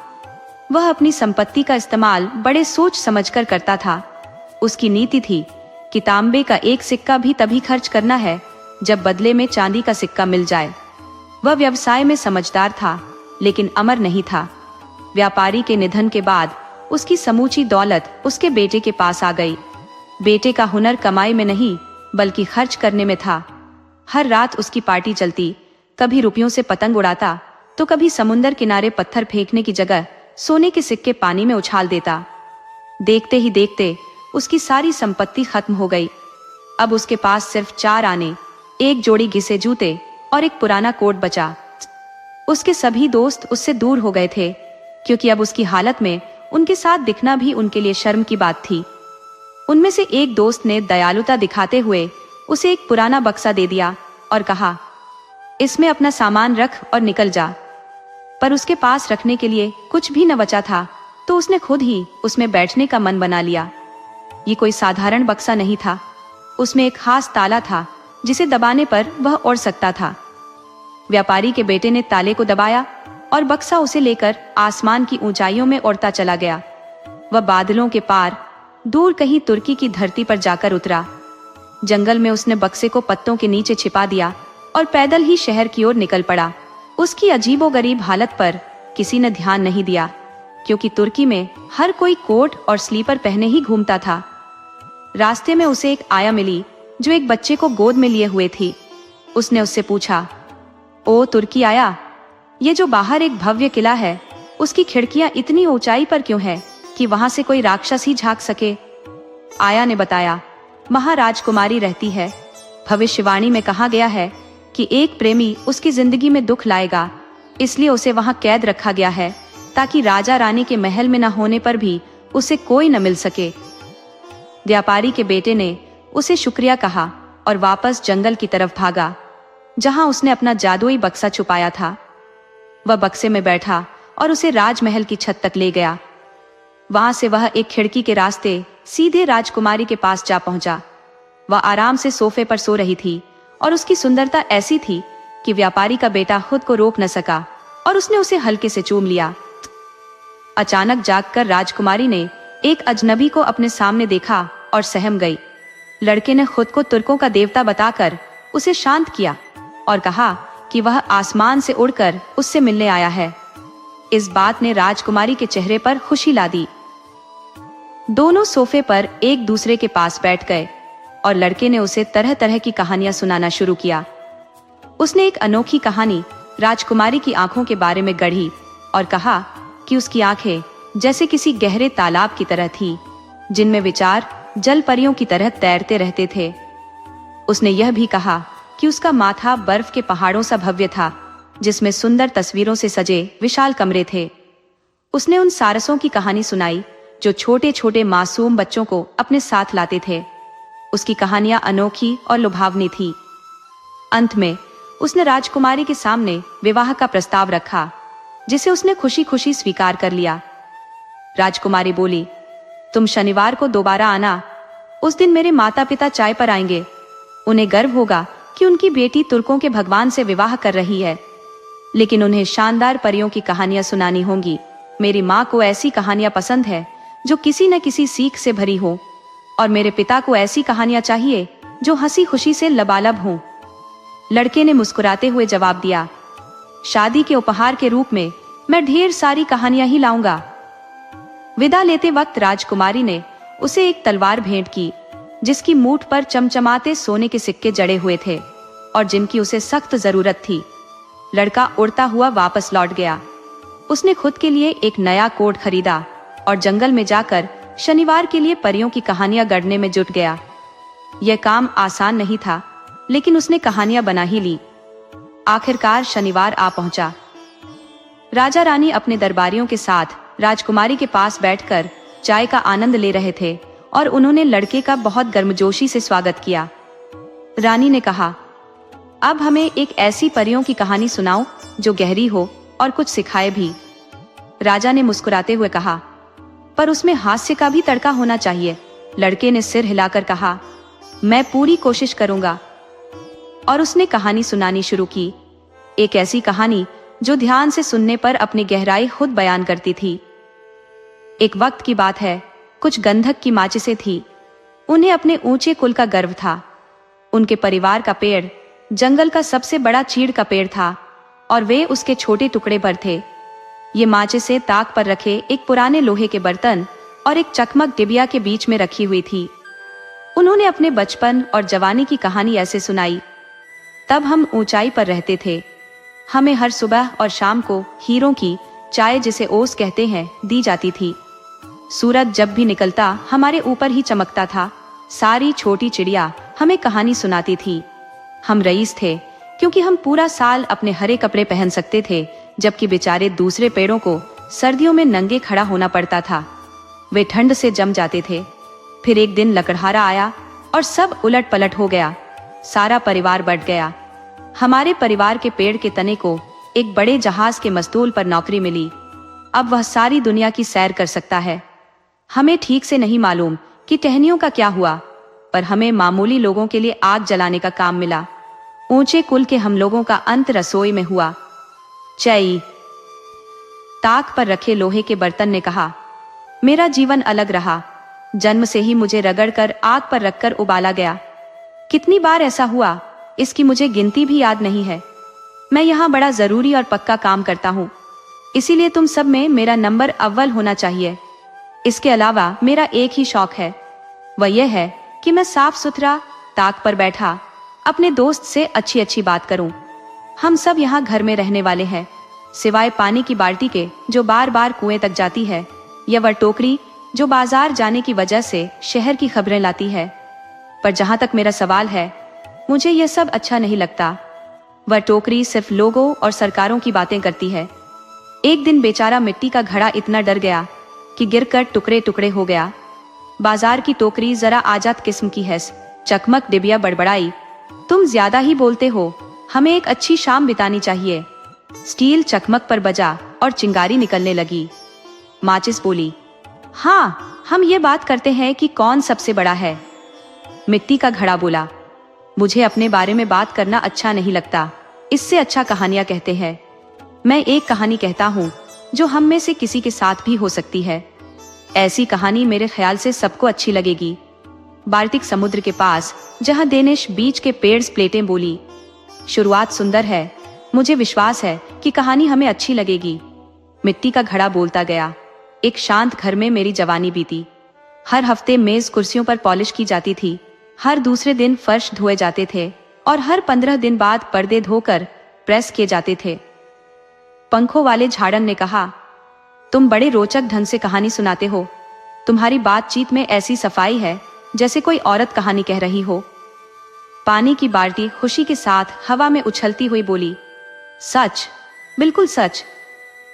वह अपनी संपत्ति का इस्तेमाल बड़े सोच समझकर करता था। उसकी नीति थी कि तांबे का एक सिक्का भी तभी खर्च करना है जब बदले में चांदी का सिक्का मिल जाए। वह व्यवसाय में समझदार था, लेकिन अमर नहीं था। व्यापारी के निधन के बाद उसकी समूची दौलत उसके बेटे के पास आ गई। बेटे का हुनर कमाई में नहीं बल्कि खर्च करने में था। हर रात उसकी पार्टी चलती। कभी रुपयों से पतंग उड़ाता तो कभी समुंदर किनारे पत्थर फेंकने की जगह सोने के सिक्के पानी में उछाल देता। देखते ही देखते उसकी सारी संपत्ति खत्म हो गई। अब उसके पास सिर्फ 4 आने, एक जोड़ी घिसे जूते और एक पुराना कोट बचा। उसके सभी दोस्त उससे दूर हो गए थे, क्योंकि अब उसकी हालत में उनके साथ दिखना भी उनके लिए शर्म की बात थी। उनमें से एक दोस्त ने दयालुता दिखाते हुए उसे एक पुराना बक्सा दे दिया और कहा, इसमें अपना सामान रख और निकल जा। पर उसके पास रखने के लिए कुछ भी न बचा था, तो उसने खुद ही उसमें बैठने का मन बना लिया। ये कोई साधारण बक्सा नहीं था। उसमें एक खास ताला था जिसे दबाने पर वह उड़ सकता था। व्यापारी के बेटे ने ताले को दबाया और बक्सा उसे लेकर आसमान की ऊंचाइयों में उड़ता चला गया। वह बादलों के पार दूर कहीं तुर्की की धरती पर जाकर उतरा। जंगल में उसने बक्से को पत्तों के नीचे छिपा दिया और पैदल ही शहर की ओर निकल पड़ा। उसकी अजीबोगरीब हालत पर किसी ने ध्यान नहीं दिया, क्योंकि तुर्की में हर कोई कोट और स्लीपर पहने ही घूमता था। रास्ते में उसे एक आया मिली जो एक बच्चे को गोद में लिए हुए थी। उसने उससे पूछा, ओ तुर्की आया, ये जो बाहर एक भव्य किला है, उसकी खिड़कियां इतनी ऊंचाई पर क्यों है कि वहां से कोई राक्षस ही झांक सके? आया ने बताया, महाराजकुमारी रहती है। भविष्यवाणी में कहा गया है कि एक प्रेमी उसकी जिंदगी में दुख लाएगा, इसलिए उसे वहां कैद रखा गया है, ताकि राजा रानी के महल में न होने पर भी उसे कोई न मिल सके। व्यापारी के बेटे ने उसे शुक्रिया कहा और वापस जंगल की तरफ भागा, जहां उसने अपना जादुई बक्सा छुपाया था। वह बक्से में बैठा और उसे राजमहल की छत तक ले गया। वहां से वह एक खिड़की के रास्ते सीधे राजकुमारी के पास जा पहुंचा। वह आराम से सोफे पर सो रही थी और उसकी सुंदरता ऐसी थी कि व्यापारी का बेटा खुद को रोक न सका और उसने उसे हल्के से चूम लिया। अचानक जागकर राजकुमारी ने एक अजनबी को अपने सामने देखा और सहम गई। लड़के ने खुद को तुर्कों का देवता बताकर उसे शांत किया और कहा कि वह आसमान से उड़कर उससे मिलने आया है। इस बात ने राजकुमारी के चेहरे पर खुशी ला दी। दोनों सोफे पर एक दूसरे के पास बैठ गए और लड़के ने उसे तरह तरह की कहानियां सुनाना शुरू किया। उसने एक अनोखी कहानी राजकुमारी की आंखों के बारे में गढ़ी और कहा कि उसकी आंखें जैसे किसी गहरे तालाब की तरह थी, जिनमें विचार जल परियों की तरह तैरते रहते थे। उसने यह भी कहा कि उसका माथा बर्फ के पहाड़ों सा भव्य था, जिसमें सुंदर तस्वीरों से सजे विशाल कमरे थे। उसने उन सारसों की कहानी सुनाई जो छोटे छोटे मासूम बच्चों को अपने साथ लाते थे। उसकी कहानियां अनोखी और लुभावनी थी। अंत में उसने राजकुमारी के सामने विवाह का प्रस्ताव रखा, जिसे उसने खुशी खुशी स्वीकार कर लिया। राजकुमारी बोली, तुम शनिवार को दोबारा आना। उस दिन मेरे माता पिता चाय पर आएंगे। उन्हें गर्व होगा कि उनकी बेटी तुर्कों के भगवान से विवाह कर रही है, लेकिन उन्हें शानदार परियों की कहानियां सुनानी होंगी। मेरी माँ को ऐसी कहानियां पसंद है जो किसी न किसी सीख से भरी हो, और मेरे पिता को ऐसी कहानियां चाहिए जो हंसी खुशी से लबालब हों। लड़के ने मुस्कुराते हुए जवाब दिया, शादी के उपहार के रूप में मैं ढेर सारी कहानियां ही लाऊंगा। विदा लेते वक्त राजकुमारी ने उसे एक तलवार भेंट की, जिसकी मूठ पर चमचमाते सोने के सिक्के जड़े हुए थे और जिनकी उसे सख्त जरूरत थी। लड़का उड़ता हुआ वापस लौट गया। उसने खुद के लिए एक नया कोट खरीदा और जंगल में जाकर शनिवार के लिए परियों की कहानियां गढ़ने में जुट गया। यह काम आसान नहीं था, लेकिन उसने कहानियां बना ही ली। आखिरकार शनिवार आ पहुंचा। राजा रानी अपने दरबारियों के साथ राजकुमारी के पास बैठकर चाय का आनंद ले रहे थे और उन्होंने लड़के का बहुत गर्मजोशी से स्वागत किया। रानी ने कहा, अब हमें एक ऐसी परियों की कहानी सुनाओ जो गहरी हो और कुछ सिखाए भी। राजा ने मुस्कुराते हुए कहा, पर उसमें हास्य का भी तड़का होना चाहिए। लड़के ने सिर हिलाकर कहा, मैं पूरी कोशिश करूंगा। और उसने कहानी सुनानी शुरू की। एक ऐसी कहानी जो ध्यान से सुनने पर अपनी गहराई खुद बयान करती थी। एक वक्त की बात है, कुछ गंधक की माचिसें थी। उन्हें अपने ऊंचे कुल का गर्व था। उनके परिवार का पेड़ जंगल का सबसे बड़ा चीड़ का पेड़ था और वे उसके छोटे टुकड़े पर थे। ये माचिसें ताक पर रखे एक पुराने लोहे के बर्तन और एक चकमक डिबिया के बीच में रखी हुई थी। उन्होंने अपने बचपन और जवानी की कहानी ऐसे सुनाई, तब हम ऊंचाई पर रहते थे। हमें हर सुबह और शाम को हीरों की चाय, जिसे ओस कहते हैं, दी जाती थी। सूरज जब भी निकलता हमारे ऊपर ही चमकता था। सारी छोटी चिड़िया हमें कहानी सुनाती थी। हम रईस थे क्योंकि हम पूरा साल अपने हरे कपड़े पहन सकते थे, जबकि बेचारे दूसरे पेड़ों को सर्दियों में नंगे खड़ा होना पड़ता था। वे ठंड से जम जाते थे। फिर एक दिन लकड़हारा आया और सब उलट पलट हो गया। सारा परिवार बट गया। हमारे परिवार के पेड़ के तने को एक बड़े जहाज के मस्तूल पर नौकरी मिली। अब वह सारी दुनिया की सैर कर सकता है। हमें ठीक से नहीं मालूम कि टहनियों का क्या हुआ, पर हमें मामूली लोगों के लिए आग जलाने का काम मिला। ऊंचे कुल के हम लोगों का अंत रसोई में हुआ। चई, ताक पर रखे लोहे के बर्तन ने कहा, मेरा जीवन अलग रहा। जन्म से ही मुझे रगड़कर आग पर रखकर उबाला गया। कितनी बार ऐसा हुआ, इसकी मुझे गिनती भी याद नहीं है। मैं यहाँ बड़ा जरूरी और पक्का काम करता हूँ, इसीलिए तुम सब में मेरा नंबर अव्वल होना चाहिए। इसके अलावा मेरा एक ही शौक है, वह यह है कि मैं साफ सुथरा ताक पर बैठा अपने दोस्त से अच्छी अच्छी बात करूं। हम सब यहाँ घर में रहने वाले हैं, सिवाय पानी की बाल्टी के जो बार बार कुएं तक जाती है, या वह टोकरी जो बाजार जाने की वजह से शहर की खबरें लाती है। पर जहां तक मेरा सवाल है, मुझे यह सब अच्छा नहीं लगता। वह टोकरी सिर्फ लोगों और सरकारों की बातें करती है। एक दिन बेचारा मिट्टी का घड़ा इतना डर गया कि गिरकर टुकड़े टुकड़े हो गया। बाजार की टोकरी जरा आजाद किस्म की है। चकमक डिबिया बड़बड़ाई, तुम ज्यादा ही बोलते हो, हमें एक अच्छी शाम बितानी चाहिए। स्टील चकमक पर बजा और चिंगारी निकलने लगी। माचिस बोली, हाँ, हम ये बात करते हैं कि कौन सबसे बड़ा है। मिट्टी का घड़ा बोला, मुझे अपने बारे में बात करना अच्छा नहीं लगता, इससे अच्छा कहानियां कहते हैं। मैं एक कहानी कहता हूँ जो हम में से किसी के साथ भी हो सकती है। ऐसी कहानी मेरे ख्याल से सबको अच्छी लगेगी। बाल्टिक समुद्र के पास जहाँ डेनिश बीच के पेड़ प्लेटें बोली, शुरुआत सुंदर है, मुझे विश्वास है कि कहानी हमें अच्छी लगेगी। मिट्टी का घड़ा बोलता गया, एक शांत घर में मेरी जवानी बीती। हर हफ्ते मेज कुर्सियों पर पॉलिश की जाती थी, हर दूसरे दिन फर्श धोए जाते थे और हर 15 दिन बाद पर्दे धोकर प्रेस किए जाते थे। पंखों वाले झाड़न ने कहा, तुम बड़े रोचक ढंग से कहानी सुनाते हो। तुम्हारी बातचीत में ऐसी सफाई है जैसे कोई औरत कहानी कह रही हो। पानी की बाल्टी खुशी के साथ हवा में उछलती हुई बोली, सच, बिल्कुल सच।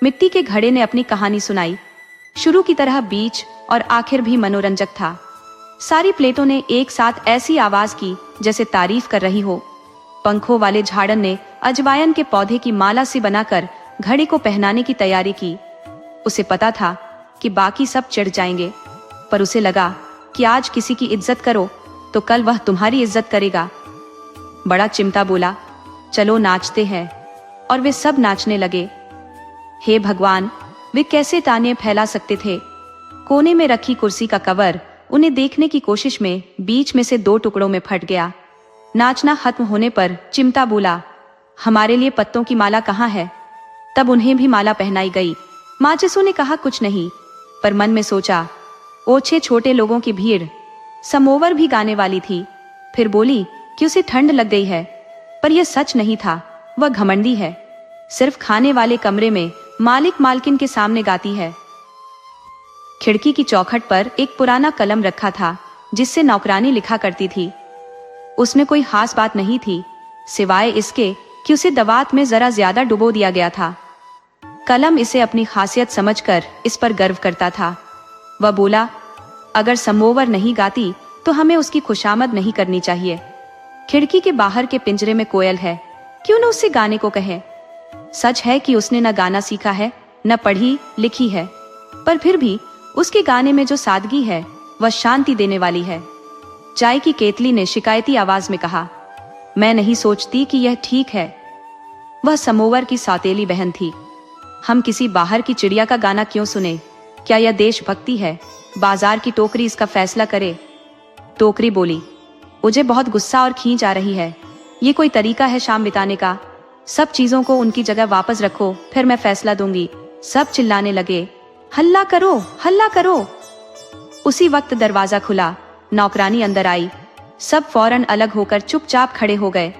मिट्टी के घड़े ने अपनी कहानी सुनाई। शुरू की तरह बीच और आखिर भी मनोरंजक था। सारी प्लेटों ने एक साथ ऐसी आवाज की जैसे तारीफ कर रही हो। पंखों वाले झाड़न ने अजवायन के पौधे की माला से बनाकर घड़े को पहनाने की तैयारी की। उसे पता था कि बाकी सब चिढ़ जाएंगे, पर उसे लगा कि आज किसी की इज्जत करो तो कल वह तुम्हारी इज्जत करेगा। बड़ा चिमटा बोला, चलो नाचते हैं, और वे सब नाचने लगे। हे भगवान, वे कैसे ताने फैला सकते थे। कोने में रखी कुर्सी का कवर उन्हें देखने की कोशिश में बीच में से 2 टुकड़ों में फट गया। नाचना खत्म होने पर चिमटा बोला, हमारे लिए पत्तों की माला कहाँ है? तब उन्हें भी माला पहनाई गई। माचिसों ने कहा कुछ नहीं, पर मन में सोचा, ओछे छोटे लोगों की भीड़। समोवर भी गाने वाली थी। फिर बोली कि उसे ठंड लग गई है, पर यह सच नहीं था, वह घमंडी है। सिर्फ खाने वाले कमरे में मालिक मालकिन के सामने गाती है। खिड़की की चौखट पर एक पुराना कलम रखा था जिससे नौकरानी लिखा करती थी। उसमें कोई खास बात नहीं थी, सिवाय इसके कि उसे दवात में जरा ज्यादा डुबो दिया गया था। कलम इसे अपनी खासियत समझकर इस पर गर्व करता था। वह बोला, अगर समोवर नहीं गाती तो हमें उसकी खुशामद नहीं करनी चाहिए। खिड़की के बाहर के पिंजरे में कोयल है, क्यों न उससे गाने को कहे। सच है कि उसने न गाना सीखा है, न पढ़ी लिखी है, पर फिर भी उसके गाने में जो सादगी है वह शांति देने वाली है। चाय की केतली ने शिकायती आवाज में कहा, मैं नहीं सोचती कि यह ठीक है। वह समोवर की सौतेली बहन थी। हम किसी बाहर की चिड़िया का गाना क्यों सुने? क्या यह देशभक्ति है? बाजार की टोकरी इसका फैसला करे। टोकरी बोली, मुझे बहुत गुस्सा और खींच आ रही है। ये कोई तरीका है शाम बिताने का? सब चीजों को उनकी जगह वापस रखो, फिर मैं फैसला दूंगी। सब चिल्लाने लगे, हल्ला करो, हल्ला करो। उसी वक्त दरवाजा खुला, नौकरानी अंदर आई। सब फौरन अलग होकर चुपचाप खड़े हो गए।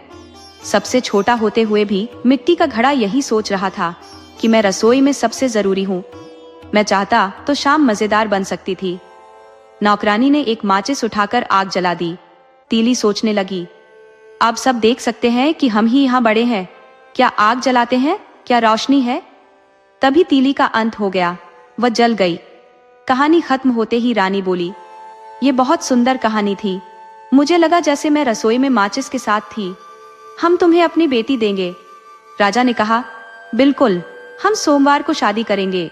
सबसे छोटा होते हुए भी मिट्टी का घड़ा यही सोच रहा था कि मैं रसोई में सबसे जरूरी हूँ। मैं चाहता तो शाम मजेदार बन सकती थी। नौकरानी ने एक माचिस उठाकर आग जला दी। तीली सोचने लगी, आप सब देख सकते हैं कि हम ही यहाँ बड़े हैं। क्या आग जलाते हैं? क्या रोशनी है? तभी तीली का अंत हो गया, वह जल गई। कहानी खत्म होते ही रानी बोली, ये बहुत सुंदर कहानी थी। मुझे लगा जैसे मैं रसोई में माचिस के साथ थी। हम तुम्हें अपनी बेटी देंगे। राजा ने कहा, बिल्कुल, हम सोमवार को शादी करेंगे।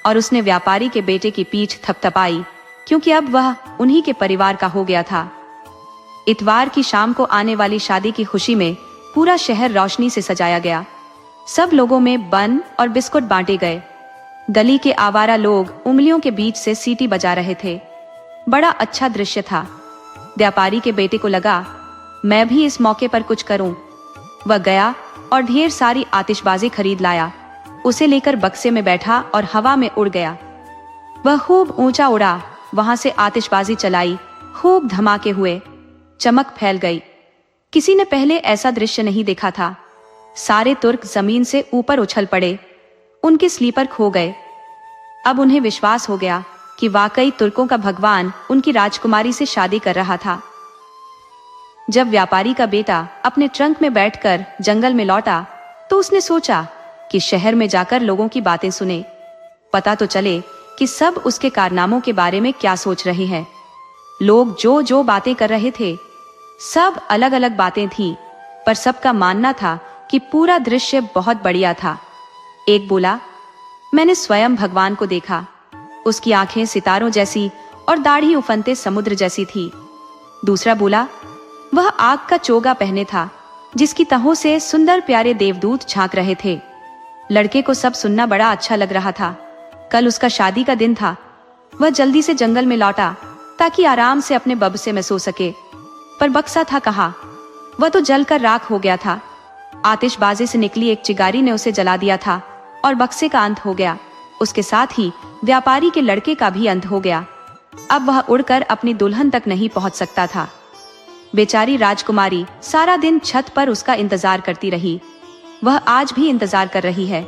और उसने व्यापारी के बेटे की पीठ थपथपाई, क्योंकि अब वह उन्हीं के परिवार का हो गया था। इतवार की शाम को आने वाली शादी की खुशी में पूरा शहर रोशनी से सजाया गया। सब लोगों में बन और बिस्कुट बांटे गए। गली के आवारा लोग उंगलियों के बीच से सीटी बजा रहे थे। बड़ा अच्छा दृश्य था। व्यापारी के बेटे को लगा, मैं भी इस मौके पर कुछ करूं। वह गया और ढेर सारी आतिशबाजी खरीद लाया। उसे लेकर बक्से में बैठा और हवा में उड़ गया। वह खूब ऊंचा उड़ा, वहां से आतिशबाजी चलाई, खूब धमाके हुए, चमक फैल गई। किसी ने पहले ऐसा दृश्य नहीं देखा था। सारे तुर्क जमीन से ऊपर उछल पड़े, उनके स्लीपर खो गए। अब उन्हें विश्वास हो गया कि वाकई तुर्कों का भगवान उनकी राजकुमारी से शादी कर रहा था। जब व्यापारी का बेटा अपने ट्रंक में बैठकर जंगल में लौटा तो उसने सोचा कि शहर में जाकर लोगों की बातें सुने, पता तो चले कि सब उसके कारनामों के बारे में क्या सोच रहे हैं। लोग जो जो बातें कर रहे थे, सब अलग अलग बातें थीं, पर सबका मानना था कि पूरा दृश्य बहुत बढ़िया था। एक बोला, मैंने स्वयं भगवान को देखा। उसकी आंखें सितारों जैसी और दाढ़ी उफनते समुद्र जैसी थी। दूसरा बोला, वह आग का चोगा पहने था, जिसकी तहों से सुंदर प्यारे देवदूत झांक रहे थे। लड़के को सब सुनना बड़ा अच्छा लग रहा था। कल उसका शादी का दिन था। वह जल्दी से जंगल में लौटा ताकि आराम से अपने बक्से में सो सके, पर बक्सा था कहाँ? वह तो जलकर राख हो गया था। आतिशबाजी से निकली एक चिगारी ने उसे जला दिया था और बक्से का अंत हो गया। उसके साथ ही व्यापारी के लड़के का भी अंत हो गया। अब वह उड़कर अपनी दुल्हन तक नहीं पहुंच सकता था। बेचारी राजकुमारी सारा दिन छत पर उसका इंतजार करती रही। वह आज भी इंतजार कर रही है,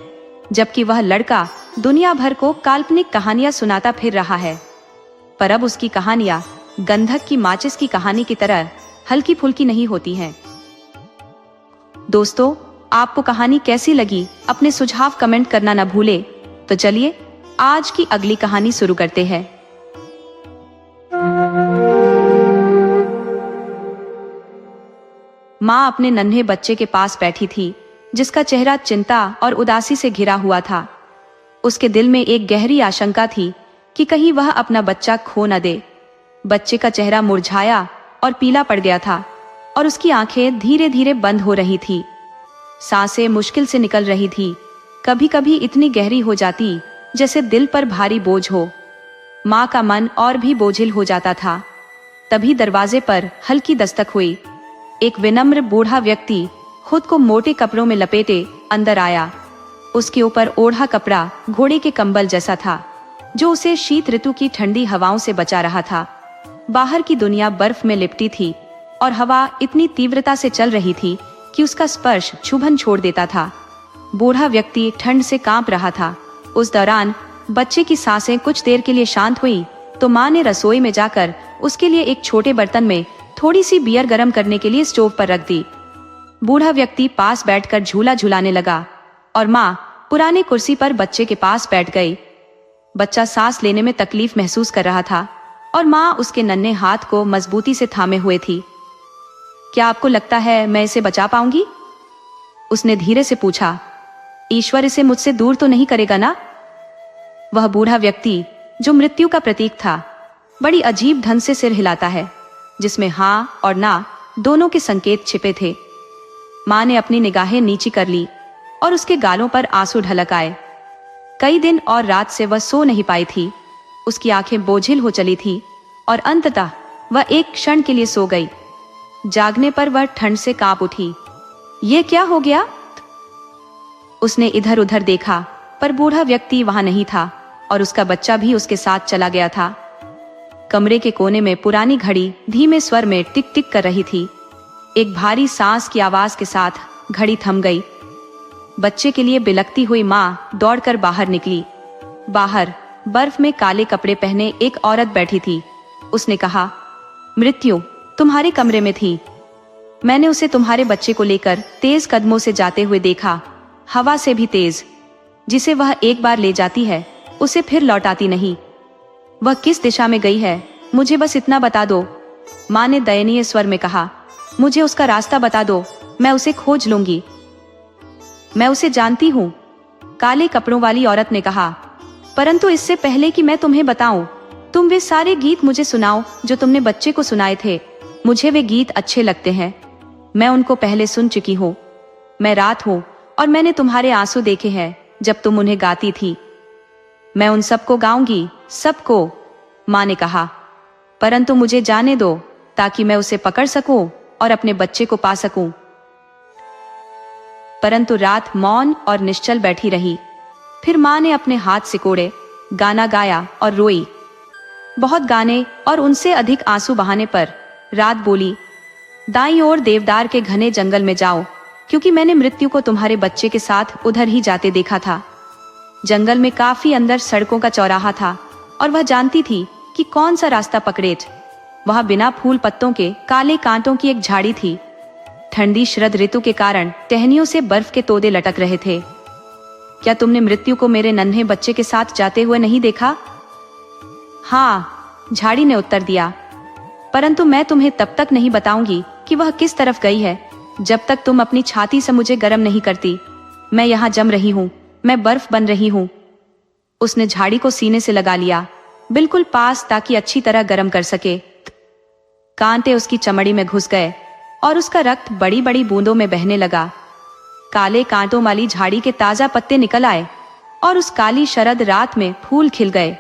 जबकि वह लड़का दुनिया भर को काल्पनिक कहानियां सुनाता फिर रहा है। पर अब उसकी कहानियां गंधक की माचिस की कहानी की तरह हल्की फुल्की नहीं होती हैं। दोस्तों, आपको कहानी कैसी लगी? अपने सुझाव कमेंट करना न भूले। तो चलिए आज की अगली कहानी शुरू करते हैं। माँ अपने नन्हे बच्चे के पास बैठी थी, जिसका चेहरा चिंता और उदासी से घिरा हुआ था। उसके दिल में एक गहरी आशंका थी कि कहीं वह अपना बच्चा खो न दे। बच्चे का चेहरा मुरझाया और पीला पड़ गया था और उसकी आंखें धीरे धीरे बंद हो रही थी। सांसें मुश्किल से निकल रही थी, कभी कभी इतनी गहरी हो जाती जैसे दिल पर भारी बोझ हो। माँ का मन और भी बोझिल हो जाता था। तभी दरवाजे पर हल्की दस्तक हुई। एक विनम्र बूढ़ा व्यक्ति खुद को मोटे कपड़ों में लपेटे अंदर आया। उसके ऊपर ओढ़ा कपड़ा घोड़े के कंबल जैसा था, जो उसे शीत ऋतु की ठंडी हवाओं से बचा रहा था। बाहर की दुनिया बर्फ में लिपटी थी और हवा इतनी तीव्रता से चल रही थी कि उसका स्पर्श चुभन छोड़ देता था। बूढ़ा व्यक्ति ठंड से कांप रहा था। उस दौरान बच्चे की सांसें कुछ देर के लिए शांत हुई तो माँ ने रसोई में जाकर उसके लिए एक छोटे बर्तन में थोड़ी सी बियर गर्म करने के लिए स्टोव पर रख दी। बूढ़ा व्यक्ति पास बैठकर झूला झुलाने लगा और माँ पुरानी कुर्सी पर बच्चे के पास बैठ गई। बच्चा सांस लेने में तकलीफ महसूस कर रहा था और माँ उसके नन्हे हाथ को मजबूती से थामे हुए थी। क्या आपको लगता है मैं इसे बचा पाऊंगी? उसने धीरे से पूछा। ईश्वर इसे मुझसे दूर तो नहीं करेगा ना? वह बूढ़ा व्यक्ति, जो मृत्यु का प्रतीक था, बड़ी अजीब ढंग से सिर हिलाता है, जिसमें हाँ और ना दोनों के संकेत छिपे थे। माँ ने अपनी निगाहें नीची कर ली और उसके गालों पर आंसू ढलक आए। कई दिन और रात से वह सो नहीं पाई थी। उसकी आंखें बोझिल हो चली थी और अंततः वह एक क्षण के लिए सो गई। जागने पर वह ठंड से कांप उठी। ये क्या हो गया? उसने इधर उधर देखा, पर बूढ़ा व्यक्ति वहां नहीं था और उसका बच्चा भी उसके साथ चला गया था। कमरे के कोने में पुरानी घड़ी धीमे स्वर में टिक टिक कर रही थी। एक भारी सांस की आवाज के साथ घड़ी थम गई। बच्चे के लिए बिलखती हुई माँ दौड़कर बाहर निकली। बाहर बर्फ में काले कपड़े पहने एक औरत बैठी थी। उसने कहा, मृत्यु तुम्हारे कमरे में थी। मैंने उसे तुम्हारे बच्चे को लेकर तेज कदमों से जाते हुए देखा, हवा से भी तेज। जिसे वह एक बार ले जाती है उसे फिर लौटाती नहीं। वह किस दिशा में गई है मुझे बस इतना बता दो। माँ ने दयनीय स्वर में कहा, मुझे उसका रास्ता बता दो, मैं उसे खोज लूंगी। मैं उसे जानती हूँ, काले कपड़ों वाली औरत ने कहा, परंतु इससे पहले कि मैं तुम्हें बताऊं, तुम वे सारे गीत मुझे सुनाओ जो तुमने बच्चे को सुनाए थे। मुझे वे गीत अच्छे लगते हैं। मैं उनको पहले सुन चुकी हूँ। मैं रात हूँ और मैंने तुम्हारे आंसू देखे हैं जब तुम उन्हें गाती थी। मैं उन सबको गाऊंगी, सबको, माँ ने कहा, परंतु मुझे जाने दो ताकि मैं उसे पकड़ सकूं और अपने बच्चे को पा सकूं। परंतु रात मौन और निश्चल बैठी रही। फिर माँ ने अपने हाथ सिकोड़े, गाना गाया और रोई। बहुत गाने और उनसे अधिक आंसू बहाने पर रात बोली, दाईं ओर देवदार के घने जंगल में जाओ, क्योंकि मैंने मृत्यु को तुम्हारे बच्चे के साथ उधर ही जाते देखा था। जंगल में काफी अंदर सड़कों का चौराहा था और वह जानती थी कि कौन सा रास्ता पकड़े। वहां बिना फूल पत्तों के काले कांटों की एक झाड़ी थी। ठंडी शरद ऋतु के कारण टहनियों से बर्फ के तोदे लटक रहे थे। क्या तुमने मृत्यु को मेरे नन्हे बच्चे के साथ जाते हुए नहीं देखा? हाँ, झाड़ी ने उत्तर दिया, परंतु मैं तुम्हें तब तक नहीं बताऊंगी कि वह किस तरफ गई है जब तक तुम अपनी छाती से मुझे गर्म नहीं करती। मैं यहाँ जम रही हूँ, मैं बर्फ बन रही हूँ। उसने झाड़ी को सीने से लगा लिया, बिल्कुल पास, ताकि अच्छी तरह गर्म कर सके। कांटे उसकी चमड़ी में घुस गए और उसका रक्त बड़ी बड़ी बूंदों में बहने लगा। काले कांटों वाली झाड़ी के ताजा पत्ते निकल आए और उस काली शरद रात में फूल खिल गए।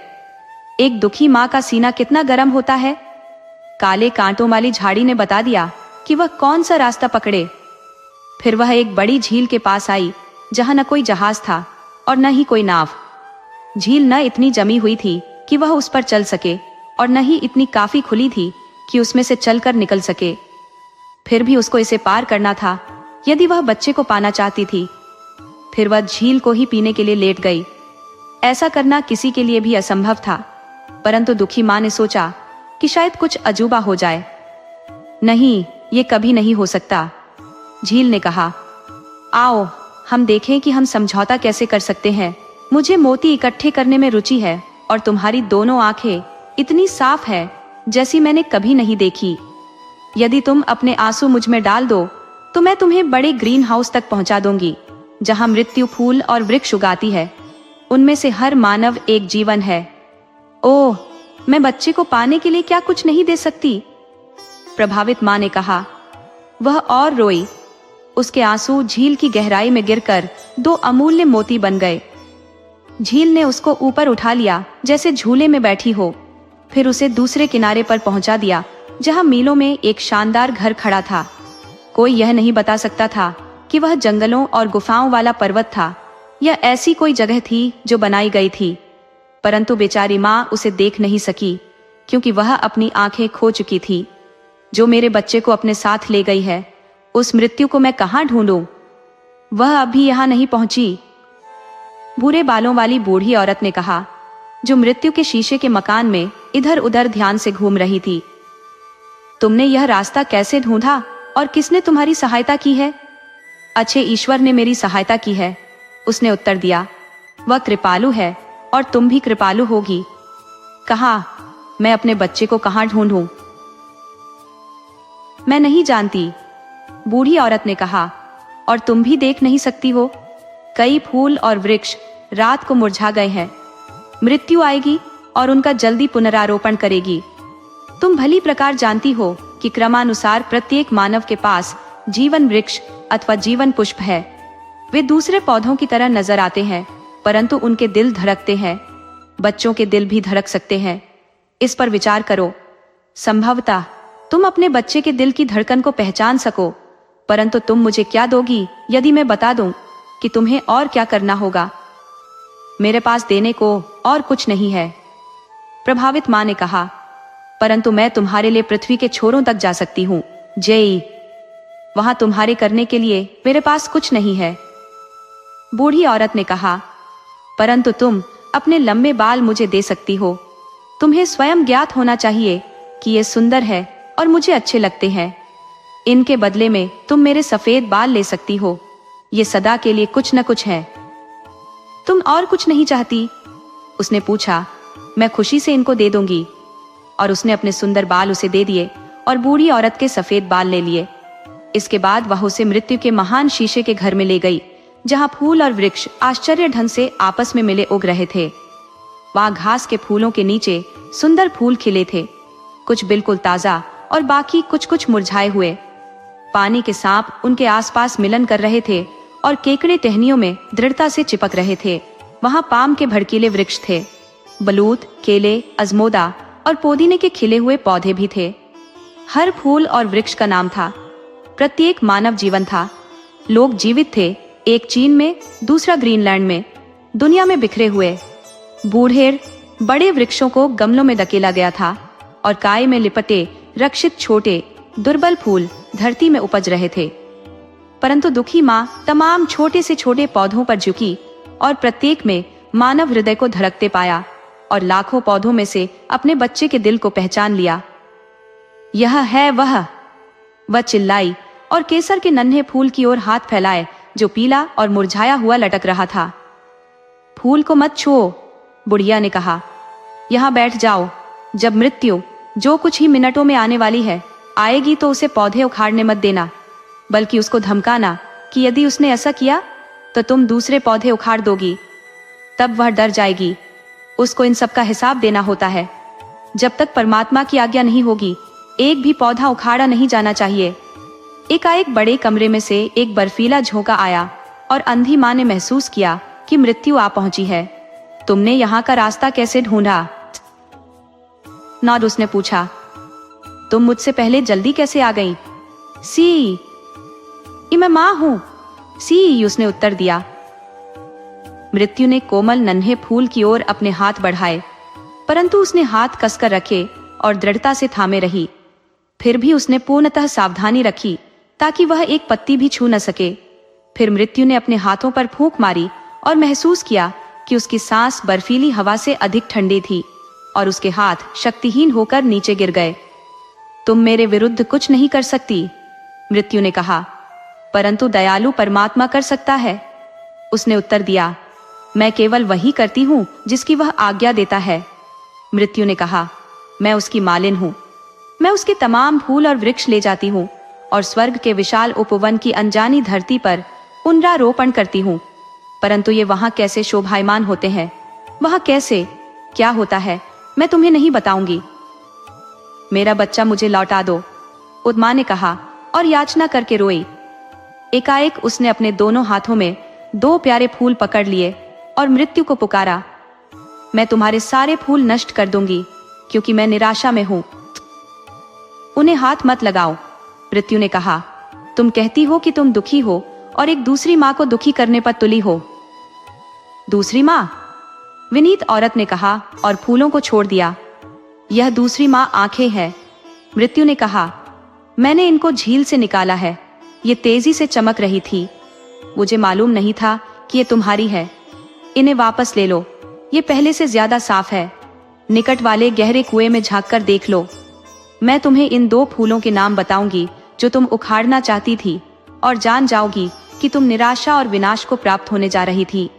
एक दुखी माँ का सीना कितना गर्म होता है। काले कांटों वाली झाड़ी ने बता दिया कि वह कौन सा रास्ता पकड़े। फिर वह एक बड़ी झील के पास आई, जहां न कोई जहाज था और न ही कोई नाव। झील न इतनी जमी हुई थी कि वह उस पर चल सके और न ही इतनी काफी खुली थी कि उसमें से चलकर निकल सके। फिर भी उसको इसे पार करना था यदि वह बच्चे को पाना चाहती थी। फिर वह झील को ही पीने के लिए लेट गई। ऐसा करना किसी के लिए भी असंभव था, परंतु दुखी माँ ने सोचा कि शायद कुछ अजूबा हो जाए। नहीं, ये कभी नहीं हो सकता। झील ने कहा, आओ हम देखें कि हम समझौता कैसे कर सकते हैं। मुझे मोती इकट्ठे करने में रुचि है और तुम्हारी दोनों आंखें इतनी साफ है जैसी मैंने कभी नहीं देखी। यदि तुम अपने आंसू मुझ में डाल दो तो मैं तुम्हें बड़े ग्रीन हाउस तक पहुंचा दूंगी जहां मृत्यु फूल और वृक्ष उगाती है। उनमें से हर मानव एक जीवन है। ओह, मैं बच्चे को पाने के लिए क्या कुछ नहीं दे सकती? प्रभावित माँ ने कहा। वह और रोई। उसके आंसू झील की गहराई में गिरकर 2 अमूल्य मोती बन गए। झील ने उसको ऊपर उठा लिया जैसे झूले में बैठी हो, फिर उसे दूसरे किनारे पर पहुंचा दिया जहां मीलों में एक शानदार घर खड़ा था। कोई यह नहीं बता सकता था कि वह जंगलों और गुफाओं वाला पर्वत था या ऐसी कोई जगह थी जो बनाई गई थी, परंतु बेचारी माँ उसे देख नहीं सकी क्योंकि वह अपनी आंखें खो चुकी थी। जो मेरे बच्चे को अपने साथ ले गई है, उस मृत्यु को मैं कहाँ ढूंढूं? वह अभी यहाँ नहीं पहुंची। भूरे बालों वाली बूढ़ी औरत ने कहा, जो मृत्यु के शीशे के मकान में इधर उधर ध्यान से घूम रही थी। तुमने यह रास्ता कैसे ढूंढा और किसने तुम्हारी सहायता की है? अच्छे ईश्वर ने मेरी सहायता की है, उसने उत्तर दिया। वह कृपालु है और तुम भी कृपालु होगी। कहा, मैं अपने बच्चे को कहाँ ढूंढूं? मैं नहीं जानती, बूढ़ी औरत ने कहा। और तुम भी देख नहीं सकती हो? कई फूल और वृक्ष रात को मुरझा गए हैं। मृत्यु आएगी और उनका जल्दी पुनरारोपण करेगी। तुम भली प्रकार जानती हो कि क्रमानुसार प्रत्येक मानव के पास जीवन वृक्ष अथवा जीवन पुष्प है। वे दूसरे पौधों की तरह नजर आते हैं, परंतु उनके दिल धड़कते हैं। बच्चों के दिल भी धड़क सकते हैं। इस पर विचार करो। संभवतः तुम अपने बच्चे के दिल की धड़कन को पहचान सको, परंतु तुम मुझे क्या दोगी यदि मैं बता दूं कि तुम्हें और क्या करना होगा? मेरे पास देने को और कुछ नहीं है, प्रभावित माँ ने कहा, परंतु मैं तुम्हारे लिए पृथ्वी के छोरों तक जा सकती हूँ। जय, वहां तुम्हारे करने के लिए मेरे पास कुछ नहीं है। बूढ़ी औरत ने कहा, परंतु तुम अपने लंबे बाल मुझे दे सकती हो। तुम्हें स्वयं ज्ञात होना चाहिए कि ये सुंदर है और मुझे अच्छे लगते हैं। इनके बदले में तुम मेरे सफेद बाल ले सकती हो। ये सदा के लिए कुछ न कुछ है। तुम और कुछ नहीं चाहती? उसने पूछा। मैं खुशी से इनको दे दूंगी। और उसने अपने सुंदर बाल उसे दे दिए और बूढ़ी औरत के सफेद बाल ले लिए। इसके बाद वह उसे मृत्यु के महान शीशे के घर में ले गई जहां फूल और वृक्ष आश्चर्य ढंग से आपस में मिले उग रहे थे। वहां घास के फूलों के नीचे सुंदर फूल खिले थे, कुछ बिल्कुल ताजा और बाकी कुछ कुछ मुरझाए हुए। पानी के सांप उनके आसपास मिलन कर रहे थे और केकड़े टहनियों में दृढ़ता से चिपक रहे थे। वहां पाम के भड़कीले वृक्ष थे, बलूत, केले, अजमोदा और पुदीने के खिले हुए पौधे भी थे। हर फूल और वृक्ष का नाम था। प्रत्येक मानव जीवन था। लोग जीवित थे, एक चीन में, दूसरा ग्रीनलैंड में, दुनिया में बिखरे हुए। बूढ़े बड़े वृक्षों को गमलों में धकेला गया था और काय में लिपटे रक्षित छोटे दुर्बल फूल धरती में उपज रहे थे। परंतु दुखी माँ तमाम छोटे से छोटे पौधों पर झुकी और प्रत्येक में मानव हृदय को धड़कते पाया और लाखों पौधों में से अपने बच्चे के दिल को पहचान लिया। यह है वह चिल्लाई और केसर के नन्हे फूल की ओर हाथ फैलाए जो पीला और मुरझाया हुआ लटक रहा था। फूल को मत छुओ, बुढ़िया ने कहा। यहाँ बैठ जाओ। जब मृत्यु, जो कुछ ही मिनटों में आने वाली है, आएगी तो उसे पौधे उखाड़ने मत देना, बल्कि उसको धमकाना कि यदि उसने ऐसा किया तो तुम दूसरे पौधे उखाड़ दोगी। तब वह डर जाएगी। उसको इन सब का हिसाब देना होता है। जब तक परमात्मा की आज्ञा नहीं होगी, एक भी पौधा उखाड़ा नहीं जाना चाहिए। एकाएक बड़े कमरे में से एक बर्फीला झोंका आया और अंधी माँ ने महसूस किया कि मृत्यु आ पहुंची है। तुमने यहाँ का रास्ता कैसे ढूंढा? नॉड, उसने पूछा। तुम मुझसे पहले जल्दी कैसे आ गई? सी, मैं माँ हूं। सी, उसने उत्तर दिया। मृत्यु ने कोमल नन्हे फूल की ओर अपने हाथ बढ़ाए। परंतु उसने हाथ कसकर रखे और दृढ़ता से थामे रही। फिर भी उसने पूर्णतः सावधानी रखी ताकि वह एक पत्ती भी छू न सके। फिर मृत्यु ने अपने हाथों पर फूंक मारी और महसूस किया कि उसकी सांस बर्फीली हवा से अधिक ठंडी थी और उसके हाथ शक्तिहीन होकर नीचे गिर गए। तुम मेरे विरुद्ध कुछ नहीं कर सकती, मृत्यु ने कहा, परंतु दयालु परमात्मा कर सकता है। उसने उत्तर दिया, मैं केवल वही करती हूँ जिसकी वह आज्ञा देता है। मृत्यु ने कहा, मैं उसकी मालिन हूँ। मैं उसके तमाम फूल और वृक्ष ले जाती हूँ और स्वर्ग के विशाल उपवन की अनजानी धरती पर पुनरारोपण करती हूँ। परंतु ये वहां कैसे शोभायमान होते हैं, वहां कैसे क्या होता है, मैं तुम्हें नहीं बताऊंगी। मेरा बच्चा मुझे लौटा दो, उद्मा ने कहा और याचना करके रोई। एकाएक उसने अपने दोनों हाथों में 2 प्यारे फूल पकड़ लिए और मृत्यु को पुकारा, मैं तुम्हारे सारे फूल नष्ट कर दूंगी क्योंकि मैं निराशा में हूं। उन्हें हाथ मत लगाओ, मृत्यु ने कहा। तुम कहती हो कि तुम दुखी हो और एक दूसरी माँ को दुखी करने पर तुली हो। दूसरी माँ? विनीत औरत ने कहा और फूलों को छोड़ दिया। यह दूसरी माँ आंखें है, मृत्यु ने कहा। मैंने इनको झील से निकाला है, ये तेजी से चमक रही थी। मुझे मालूम नहीं था कि ये तुम्हारी है। इन्हें वापस ले लो, ये पहले से ज्यादा साफ है। निकट वाले गहरे कुएं में झांककर देख लो। मैं तुम्हें इन 2 फूलों के नाम बताऊंगी जो तुम उखाड़ना चाहती थी और जान जाओगी कि तुम निराशा और विनाश को प्राप्त होने जा रही थी।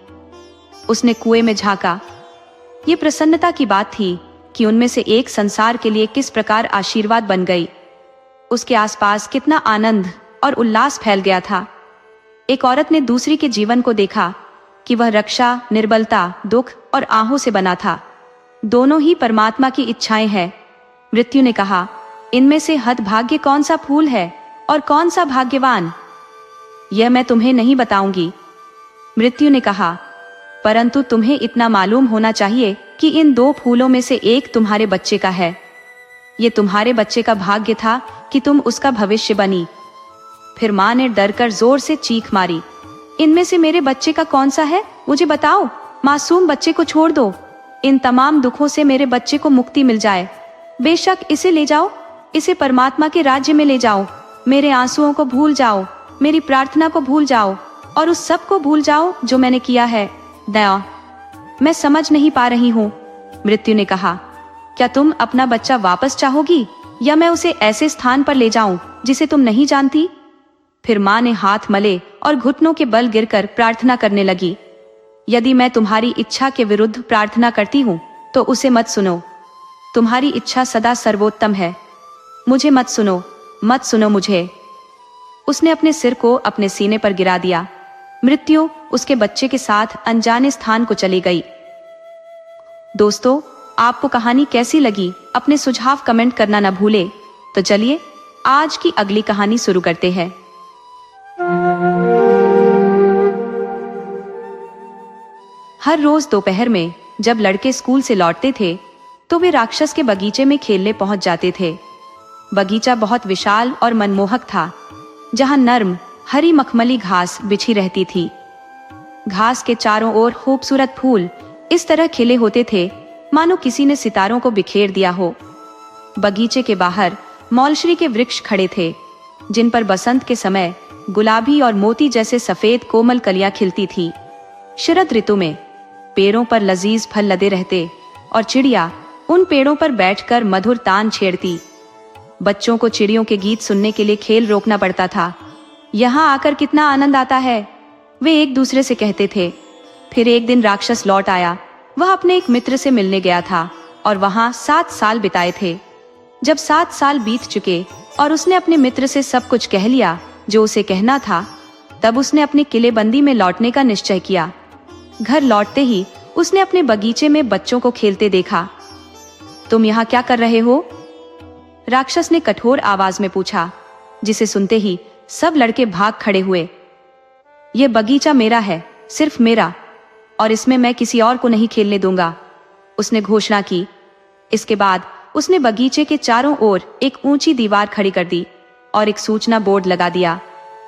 उसने कुएं में झांका। ये प्रसन्नता की बात थी कि उनमें से एक संसार के लिए किस प्रकार आशीर्वाद बन गई। उसके आसपास कितना आनंद और उल्लास फैल गया था। एक औरत ने दूसरी के जीवन को देखा कि वह रक्षा, निर्बलता, दुख और आहों से बना था। दोनों ही परमात्मा की इच्छाएं हैं। मृत्यु ने कहा, इनमें से हतभाग्य कौन सा फूल है और कौन सा भाग्यवान, यह मैं तुम्हें नहीं बताऊंगी। मृत्यु ने कहा, परंतु तुम्हें इतना मालूम होना चाहिए कि इन 2 फूलों में से एक तुम्हारे बच्चे का है। ये तुम्हारे बच्चे का भाग्य था कि तुम उसका भविष्य बनी। फिर माँ ने डरकर जोर से चीख मारी, इनमें से मेरे बच्चे का कौन सा है, मुझे बताओ। मासूम बच्चे को छोड़ दो, इन तमाम दुखों से मेरे बच्चे को मुक्ति मिल जाए। बेशक इसे ले जाओ, इसे परमात्मा के राज्य में ले जाओ। मेरे आंसुओं को भूल जाओ, मेरी प्रार्थना को भूल जाओ और उस सब को भूल जाओ जो मैंने किया है। दया, मैं समझ नहीं पा रही हूँ, मृत्यु ने कहा। क्या तुम अपना बच्चा वापस चाहोगी या मैं उसे ऐसे स्थान पर ले जाऊं जिसे तुम नहीं जानती? फिर माँ ने हाथ मले और घुटनों के बल गिरकर प्रार्थना करने लगी। यदि मैं तुम्हारी इच्छा के विरुद्ध प्रार्थना करती हूँ तो उसे मत सुनो। तुम्हारी इच्छा सदा सर्वोत्तम है। मुझे मत सुनो, मत सुनो मुझे। उसने अपने सिर को अपने सीने पर गिरा दिया। मृत्यु उसके बच्चे के साथ अनजाने स्थान को चली गई। दोस्तों, आपको कहानी कैसी लगी? अपने सुझाव कमेंट करना न भूले। तो चलिए आज की अगली कहानी शुरू करते हैं। हर रोज दोपहर में जब लड़के स्कूल से लौटते थे तो वे राक्षस के बगीचे में खेलने पहुंच जाते थे। बगीचा बहुत विशाल और मनमोहक था, जहां नर्म हरी मखमली घास बिछी रहती थी। घास के चारों ओर खूबसूरत फूल इस तरह खिले होते थे मानो किसी ने सितारों को बिखेर दिया हो। बगीचे के बाहर मौलश्री के वृक्ष खड़े थे, जिन पर बसंत के समय गुलाबी और मोती जैसे सफेद कोमल कलियां खिलती थी। शरद ऋतु में पेड़ों पर लजीज फल लदे रहते और चिड़िया उन पेड़ों पर बैठकर मधुर तान छेड़ती। बच्चों को चिड़ियों के गीत सुनने के लिए खेल रोकना पड़ता था। यहाँ आकर कितना आनंद आता है, वे एक दूसरे से कहते थे। फिर एक दिन राक्षस लौट आया। वह अपने एक मित्र से मिलने गया था और वहां 7 साल बिताए थे। जब 7 साल बीत चुके और उसने अपने मित्र से सब कुछ कह लिया जो उसे कहना था, तब उसने अपने किलेबंदी में लौटने का निश्चय किया। घर लौटते ही उसने अपने बगीचे में बच्चों को खेलते देखा। तुम यहाँ क्या कर रहे हो? राक्षस ने कठोर आवाज में पूछा, जिसे सुनते ही सब लड़के भाग खड़े हुए। ये बगीचा मेरा है, सिर्फ मेरा, और इसमें मैं किसी और को नहीं खेलने दूंगा, उसने घोषणा की। इसके बाद उसने बगीचे के चारों ओर एक ऊंची दीवार खड़ी कर दी और एक सूचना बोर्ड लगा दिया,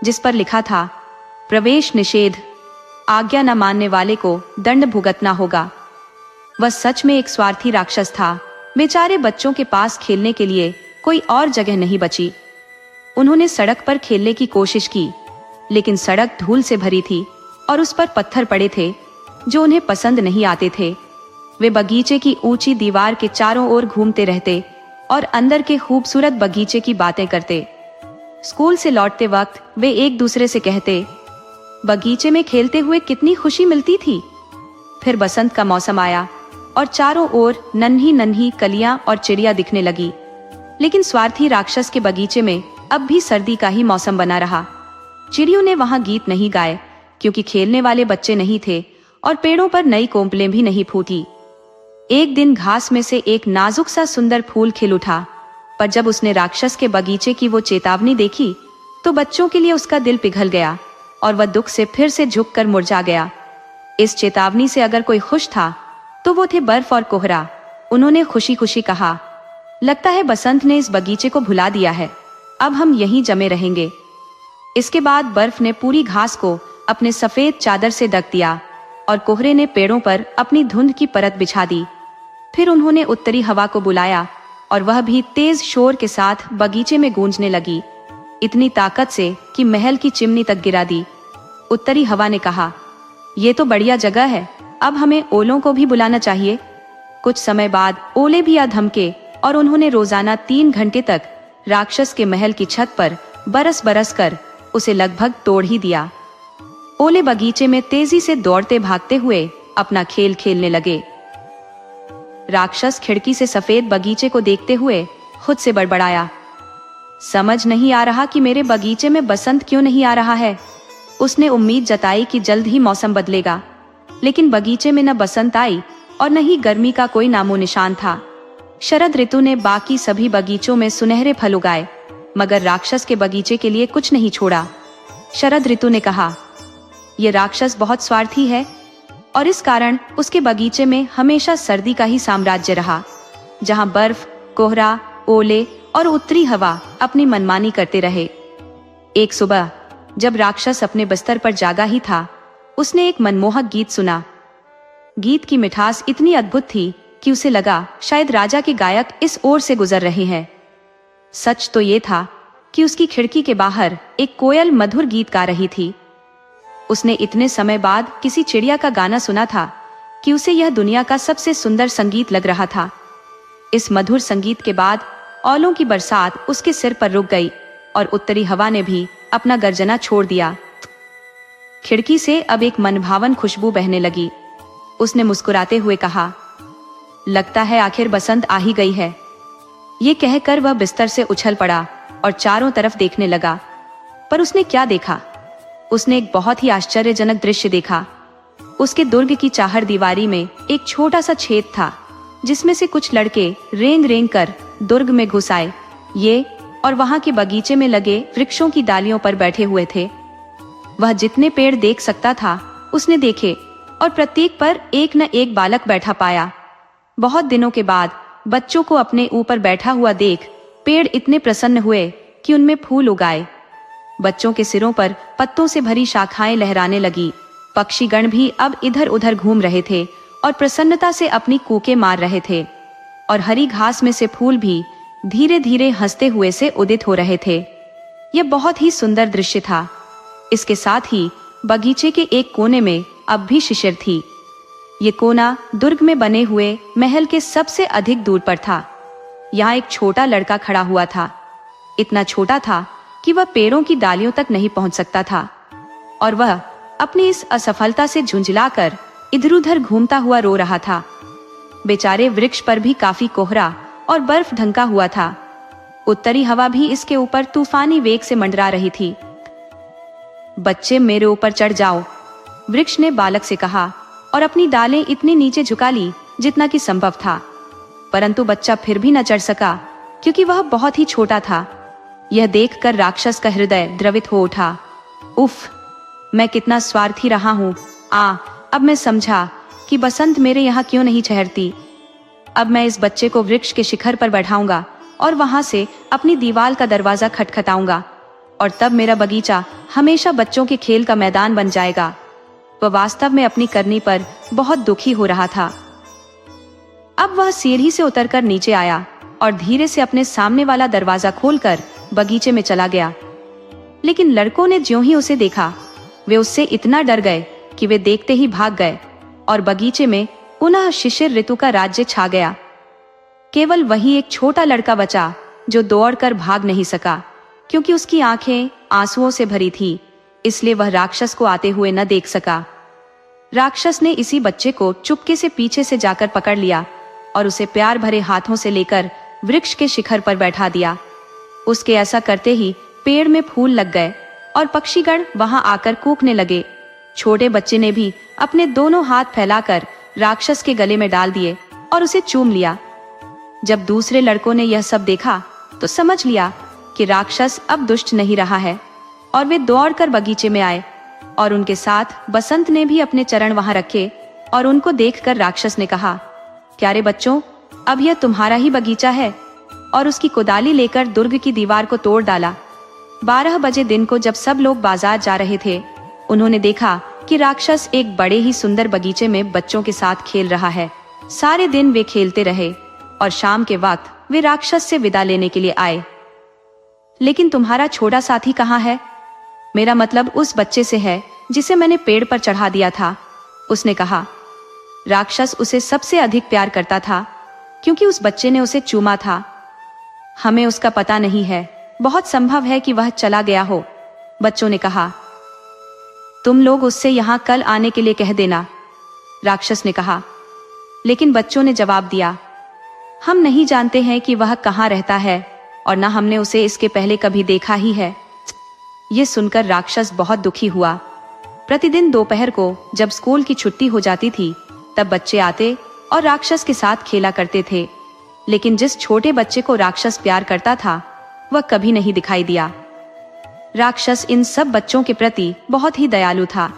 जिस पर लिखा था, प्रवेश निषेध, आज्ञा न मानने वाले को दंड भुगतना होगा। वह सच में एक स्वार्थी राक्षस था। बेचारे बच्चों के पास खेलने के लिए कोई और जगह नहीं बची। उन्होंने सड़क पर खेलने की कोशिश की, लेकिन सड़क धूल से भरी थी और उस पर पत्थर पड़े थे जो उन्हें पसंद नहीं आते थे। वे बगीचे की ऊंची दीवार के चारों ओर घूमते रहते और अंदर के खूबसूरत बगीचे की बातें करते। स्कूल से लौटते वक्त वे एक दूसरे से कहते, बगीचे में खेलते हुए कितनी खुशी मिलती थी। फिर बसंत का मौसम आया और चारों ओर नन्ही नन्ही कलियां और चिड़िया दिखने लगी। लेकिन स्वार्थी राक्षस के बगीचे में अब भी सर्दी का ही मौसम बना रहा। चिड़ियों ने वहां गीत नहीं गाए, क्योंकि खेलने वाले बच्चे नहीं थे और पेड़ों पर नई कोंपलें भी नहीं फूटी। एक दिन घास में से एक नाजुक सा सुंदर फूल खिल उठा, पर जब उसने राक्षस के बगीचे की वो चेतावनी देखी तो बच्चों के लिए उसका दिल पिघल गया और वह दुख से फिर से झुककर मुरझा गया। इस चेतावनी से अगर कोई खुश था तो वो थे बर्फ और कोहरा। उन्होंने खुशी खुशी कहा, लगता है बसंत ने इस बगीचे को भुला दिया है, अब हम यहीं जमे रहेंगे। इसके बाद बर्फ ने पूरी घास को अपने सफेद चादर से ढक दिया और कोहरे ने पेड़ों पर अपनी धुंध की परत बिछा दी। फिर उन्होंने उत्तरी हवा को बुलाया और वह भी तेज शोर के साथ बगीचे में गूंजने लगी, इतनी ताकत से कि महल की चिमनी तक गिरा दी। उत्तरी हवा ने कहा, ये तो बढ़िया जगह है, अब हमें ओलों को भी बुलाना चाहिए। कुछ समय बाद ओले भी आ धमके और उन्होंने रोजाना 3 घंटे तक राक्षस के महल की छत पर बरस बरस कर उसे लगभग तोड़ ही दिया। ओले बगीचे में तेजी से दौड़ते भागते हुए अपना खेल खेलने लगे। राक्षस खिड़की से सफेद बगीचे को देखते हुए खुद से बड़बड़ाया, समझ नहीं आ रहा कि मेरे बगीचे में बसंत क्यों नहीं आ रहा है। उसने उम्मीद जताई कि जल्द ही मौसम बदलेगा, लेकिन बगीचे में न बसंत आई और न ही गर्मी का कोई नामो निशान था। शरद ऋतु ने बाकी सभी बगीचों में सुनहरे फल उगाए, मगर राक्षस के बगीचे के लिए कुछ नहीं छोड़ा। शरद ऋतु ने कहा, ये राक्षस बहुत स्वार्थी है और इस कारण उसके बगीचे में हमेशा सर्दी का ही साम्राज्य रहा, जहां बर्फ, कोहरा, ओले और उत्तरी हवा अपनी मनमानी करते रहे। एक सुबह जब राक्षस अपने बिस्तर पर जागा ही था, उसने एक मनमोहक गीत सुना। गीत की मिठास इतनी अद्भुत थी कि उसे लगा शायद राजा के गायक इस ओर से गुजर रहे हैं। सच तो ये था कि उसकी खिड़की के बाहर एक कोयल मधुर गीत गा रही थी। उसने इतने समय बाद किसी चिड़िया का गाना सुना था कि उसे यह दुनिया का सबसे सुंदर संगीत लग रहा था। इस मधुर संगीत के बाद ओलों की बरसात उसके सिर पर रुक गई और उत्तरी हवा ने भी अपना गर्जना छोड़ दिया। खिड़की से अब एक मनभावन खुशबू बहने लगी। उसने मुस्कुराते हुए कहा, लगता है आखिर बसंत आ ही गई है। ये कहकर वह बिस्तर से उछल पड़ा और चारों तरफ देखने लगा। पर उसने क्या देखा? उसने एक बहुत ही आश्चर्यजनक दृश्य देखा। उसके दुर्ग की चाहर दीवारी में एक छोटा सा छेद था, जिसमें से कुछ लड़के रेंग रेंग कर दुर्ग में घुस आए। ये और वहां के बगीचे में लगे वृक्षों की डालियों पर बैठे हुए थे। वह जितने पेड़ देख सकता था उसने देखे और प्रत्येक पर एक न एक बालक बैठा पाया। बहुत दिनों के बाद बच्चों को अपने ऊपर बैठा हुआ देख पेड़ इतने प्रसन्न हुए कि उनमें फूल उगाए। बच्चों के सिरों पर पत्तों से भरी शाखाएं लहराने लगी। पक्षीगण भी अब इधर उधर घूम रहे थे और प्रसन्नता से अपनी कूकें मार रहे थे, और हरी घास में से फूल भी धीरे धीरे हंसते हुए से उदित हो रहे थे। यह बहुत ही सुंदर दृश्य था। इसके साथ ही बगीचे के एक कोने में अब भी शिशिर थी। ये कोना दुर्ग में बने हुए महल के सबसे अधिक दूर पर था। यहाँ एक छोटा लड़का खड़ा हुआ था। इतना छोटा था कि वह पेड़ों की डालियों तक नहीं पहुंच सकता था, और वह अपनी इस असफलता से झुंझलाकर इधर उधर घूमता हुआ रो रहा था। बेचारे वृक्ष पर भी काफी कोहरा और बर्फ ढंका हुआ था। उत्तरी हवा भी इसके ऊपर तूफानी वेग से मंडरा रही थी। बच्चे, मेरे ऊपर चढ़ जाओ, वृक्ष ने बालक से कहा और अपनी डालें इतनी नीचे झुका ली जितना कि संभव था। परंतु बच्चा फिर भी न चढ़ सका, क्योंकि वह बहुत ही छोटा था। यह देखकर राक्षस का हृदय द्रवित हो उठा। उफ, मैं कितना स्वार्थी रहा हूँ। अब मैं समझा कि बसंत मेरे यहाँ क्यों नहीं ठहरती। अब मैं इस बच्चे को वृक्ष के शिखर पर बैठाऊंगा और वहां से अपनी दीवार का दरवाजा खटखटाऊंगा, और तब मेरा बगीचा हमेशा बच्चों के खेल का मैदान बन जाएगा। वह वास्तव में अपनी करनी पर बहुत दुखी हो रहा था। अब वह सीढ़ी से उतरकर नीचे आया और धीरे से अपने सामने वाला दरवाजा खोलकर बगीचे में चला गया। लेकिन लड़कों ने ज्यों ही उसे देखा, वे उससे इतना डर गए कि वे देखते ही भाग गए और बगीचे में पुनः शिशिर ऋतु का राज्य छा गया। केवल वही एक छोटा लड़का बचा जो दौड़कर भाग नहीं सका, क्योंकि उसकी आंखें आंसुओं से भरी थी, इसलिए वह राक्षस को आते हुए न देख सका। राक्षस ने इसी बच्चे को चुपके से पीछे से जाकर पकड़ लिया और उसे प्यार भरे हाथों से लेकर वृक्ष के शिखर पर बैठा दिया। उसके ऐसा करते ही पेड़ में फूल लग गए और पक्षीगण वहां आकर कूकने लगे। छोटे बच्चे ने भी अपने दोनों हाथ फैलाकर राक्षस के गले में डाल दिए और उसे चूम लिया। जब दूसरे लड़कों ने यह सब देखा तो समझ लिया कि राक्षस अब दुष्ट नहीं रहा है और वे दौड़कर बगीचे में आए और उनके साथ बसंत ने भी अपने चरण वहां रखे और उनको देखकर राक्षस ने कहा, क्या रे बच्चों, अब यह तुम्हारा ही बगीचा है? और उसकी कुदाली लेकर दुर्ग की दीवार को तोड़ डाला। 12 बजे दिन को जब सब लोग बाजार जा रहे थे, उन्होंने देखा कि राक्षस एक बड़े ही सुंदर बगीचे में बच्चों के साथ खेल रहा है। सारे दिन वे खेलते रहे और शाम के वक्त वे राक्षस से विदा लेने के लिए आए। लेकिन तुम्हारा छोटा साथी कहाँ है? मेरा मतलब उस बच्चे से है जिसे मैंने पेड़ पर चढ़ा दिया था, उसने कहा। राक्षस उसे सबसे अधिक प्यार करता था क्योंकि उस बच्चे ने उसे चूमा था। हमें उसका पता नहीं है, बहुत संभव है कि वह चला गया हो, बच्चों ने कहा। तुम लोग उससे यहाँ कल आने के लिए कह देना, राक्षस ने कहा। लेकिन बच्चों ने जवाब दिया, हम नहीं जानते हैं कि वह कहाँ रहता है और न हमने उसे इसके पहले कभी देखा ही है। ये सुनकर राक्षस बहुत दुखी हुआ। प्रतिदिन दोपहर को जब स्कूल की छुट्टी हो जाती थी, तब बच्चे आते और राक्षस के साथ खेला करते थे, लेकिन जिस छोटे बच्चे को राक्षस प्यार करता था वह कभी नहीं दिखाई दिया। राक्षस इन सब बच्चों के प्रति बहुत ही दयालु था,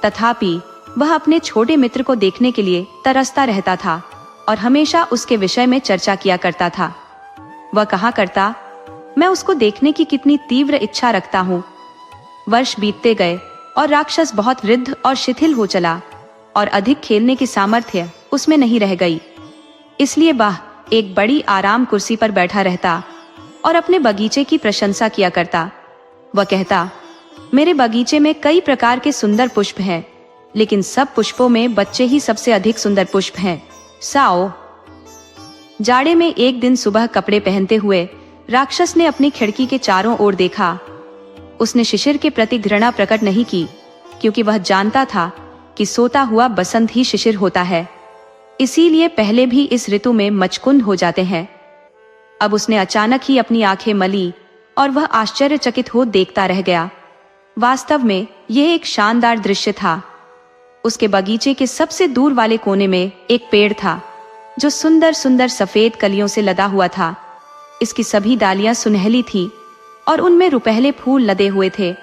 तथापि वह अपने छोटे मित्र को देखने के लिए तरसता रहता था और हमेशा उसके विषय में चर्चा किया करता था। वह कहा करता, मैं उसको देखने की कितनी तीव्र इच्छा रखता हूँ। वर्ष बीतते गए और राक्षस बहुत वृद्ध और शिथिल हो चला और अधिक खेलने की सामर्थ्य उसमें नहीं रह गई। इसलिए वह एक बड़ी आराम कुर्सी पर बैठा रहता और अपने बगीचे की प्रशंसा किया करता। वह कहता, मेरे बगीचे में कई प्रकार के सुंदर पुष्प हैं, लेकिन सब पुष्पों में बच्चे ही सबसे अधिक सुंदर पुष्प हैं। साओ। जाड़े में एक दिन सुबह कपड़े पहनते हुए राक्षस ने अपनी खिड़की के चारों ओर देखा। उसने शिशिर के प्रति घृणा प्रकट नहीं की, क्योंकि वह जानता था कि सोता हुआ बसंत ही शिशिर होता है, इसीलिए पहले भी इस ऋतु में मचकुंद हो जाते हैं। अब उसने अचानक ही अपनी आंखें मली और वह आश्चर्यचकित हो देखता रह गया। वास्तव में यह एक शानदार दृश्य था। उसके बगीचे के सबसे दूर वाले कोने में एक पेड़ था जो सुंदर सुंदर सफेद कलियों से लदा हुआ था। इसकी सभी डालियां सुनहली थी और उनमें रुपहले फूल लदे हुए थे।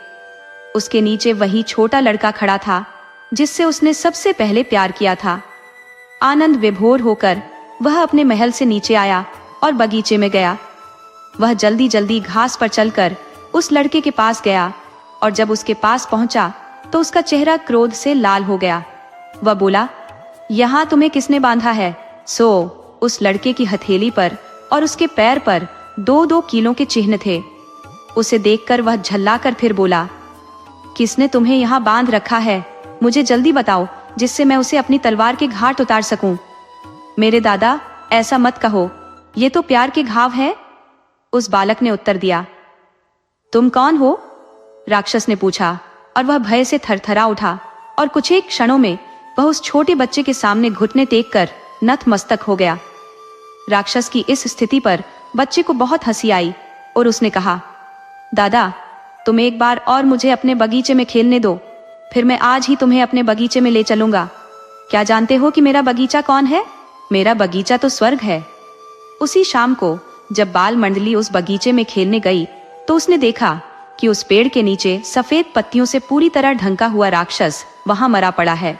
उसके नीचे वही छोटा लड़का खड़ा था जिससे उसने सबसे पहले प्यार किया था। आनंद विभोर होकर वह अपने महल से नीचे आया और बगीचे में गया। वह जल्दी जल्दी घास पर चलकर उस लड़के के पास गया और जब उसके पास पहुंचा तो उसका चेहरा क्रोध से लाल हो गया। वह बोला, यहाँ तुम्हें किसने बांधा है? उस लड़के की हथेली पर और उसके पैर पर 2-2 कीलों के चिन्ह थे। उसे देखकर वह झल्लाकर फिर बोला, किसने तुम्हें यहाँ बांध रखा है? मुझे जल्दी बताओ, जिससे मैं उसे अपनी तलवार के घाट उतार सकूं। मेरे दादा, ऐसा मत कहो, ये तो प्यार के घाव है। उस बालक ने उत्तर दिया। तुम कौन हो? राक्षस ने पूछा और वह भय से थरथरा उठा और कुछ एक क्षणों में वह उस छोटे बच्चे के सामने घुटने टेक कर नतमस्तक हो गया। राक्षस की इस स्थिति पर बच्चे को बहुत हंसी आई और उसने कहा, दादा, तुम एक बार और मुझे अपने बगीचे में खेलने दो, फिर मैं आज ही तुम्हें अपने बगीचे में ले चलूंगा। क्या जानते हो कि मेरा बगीचा कौन है? मेरा बगीचा तो स्वर्ग है। उसी शाम को जब बाल मंडली उस बगीचे में खेलने गई तो उसने देखा कि उस पेड़ के नीचे सफेद पत्तियों से पूरी तरह ढंका हुआ राक्षस वहां मरा पड़ा है।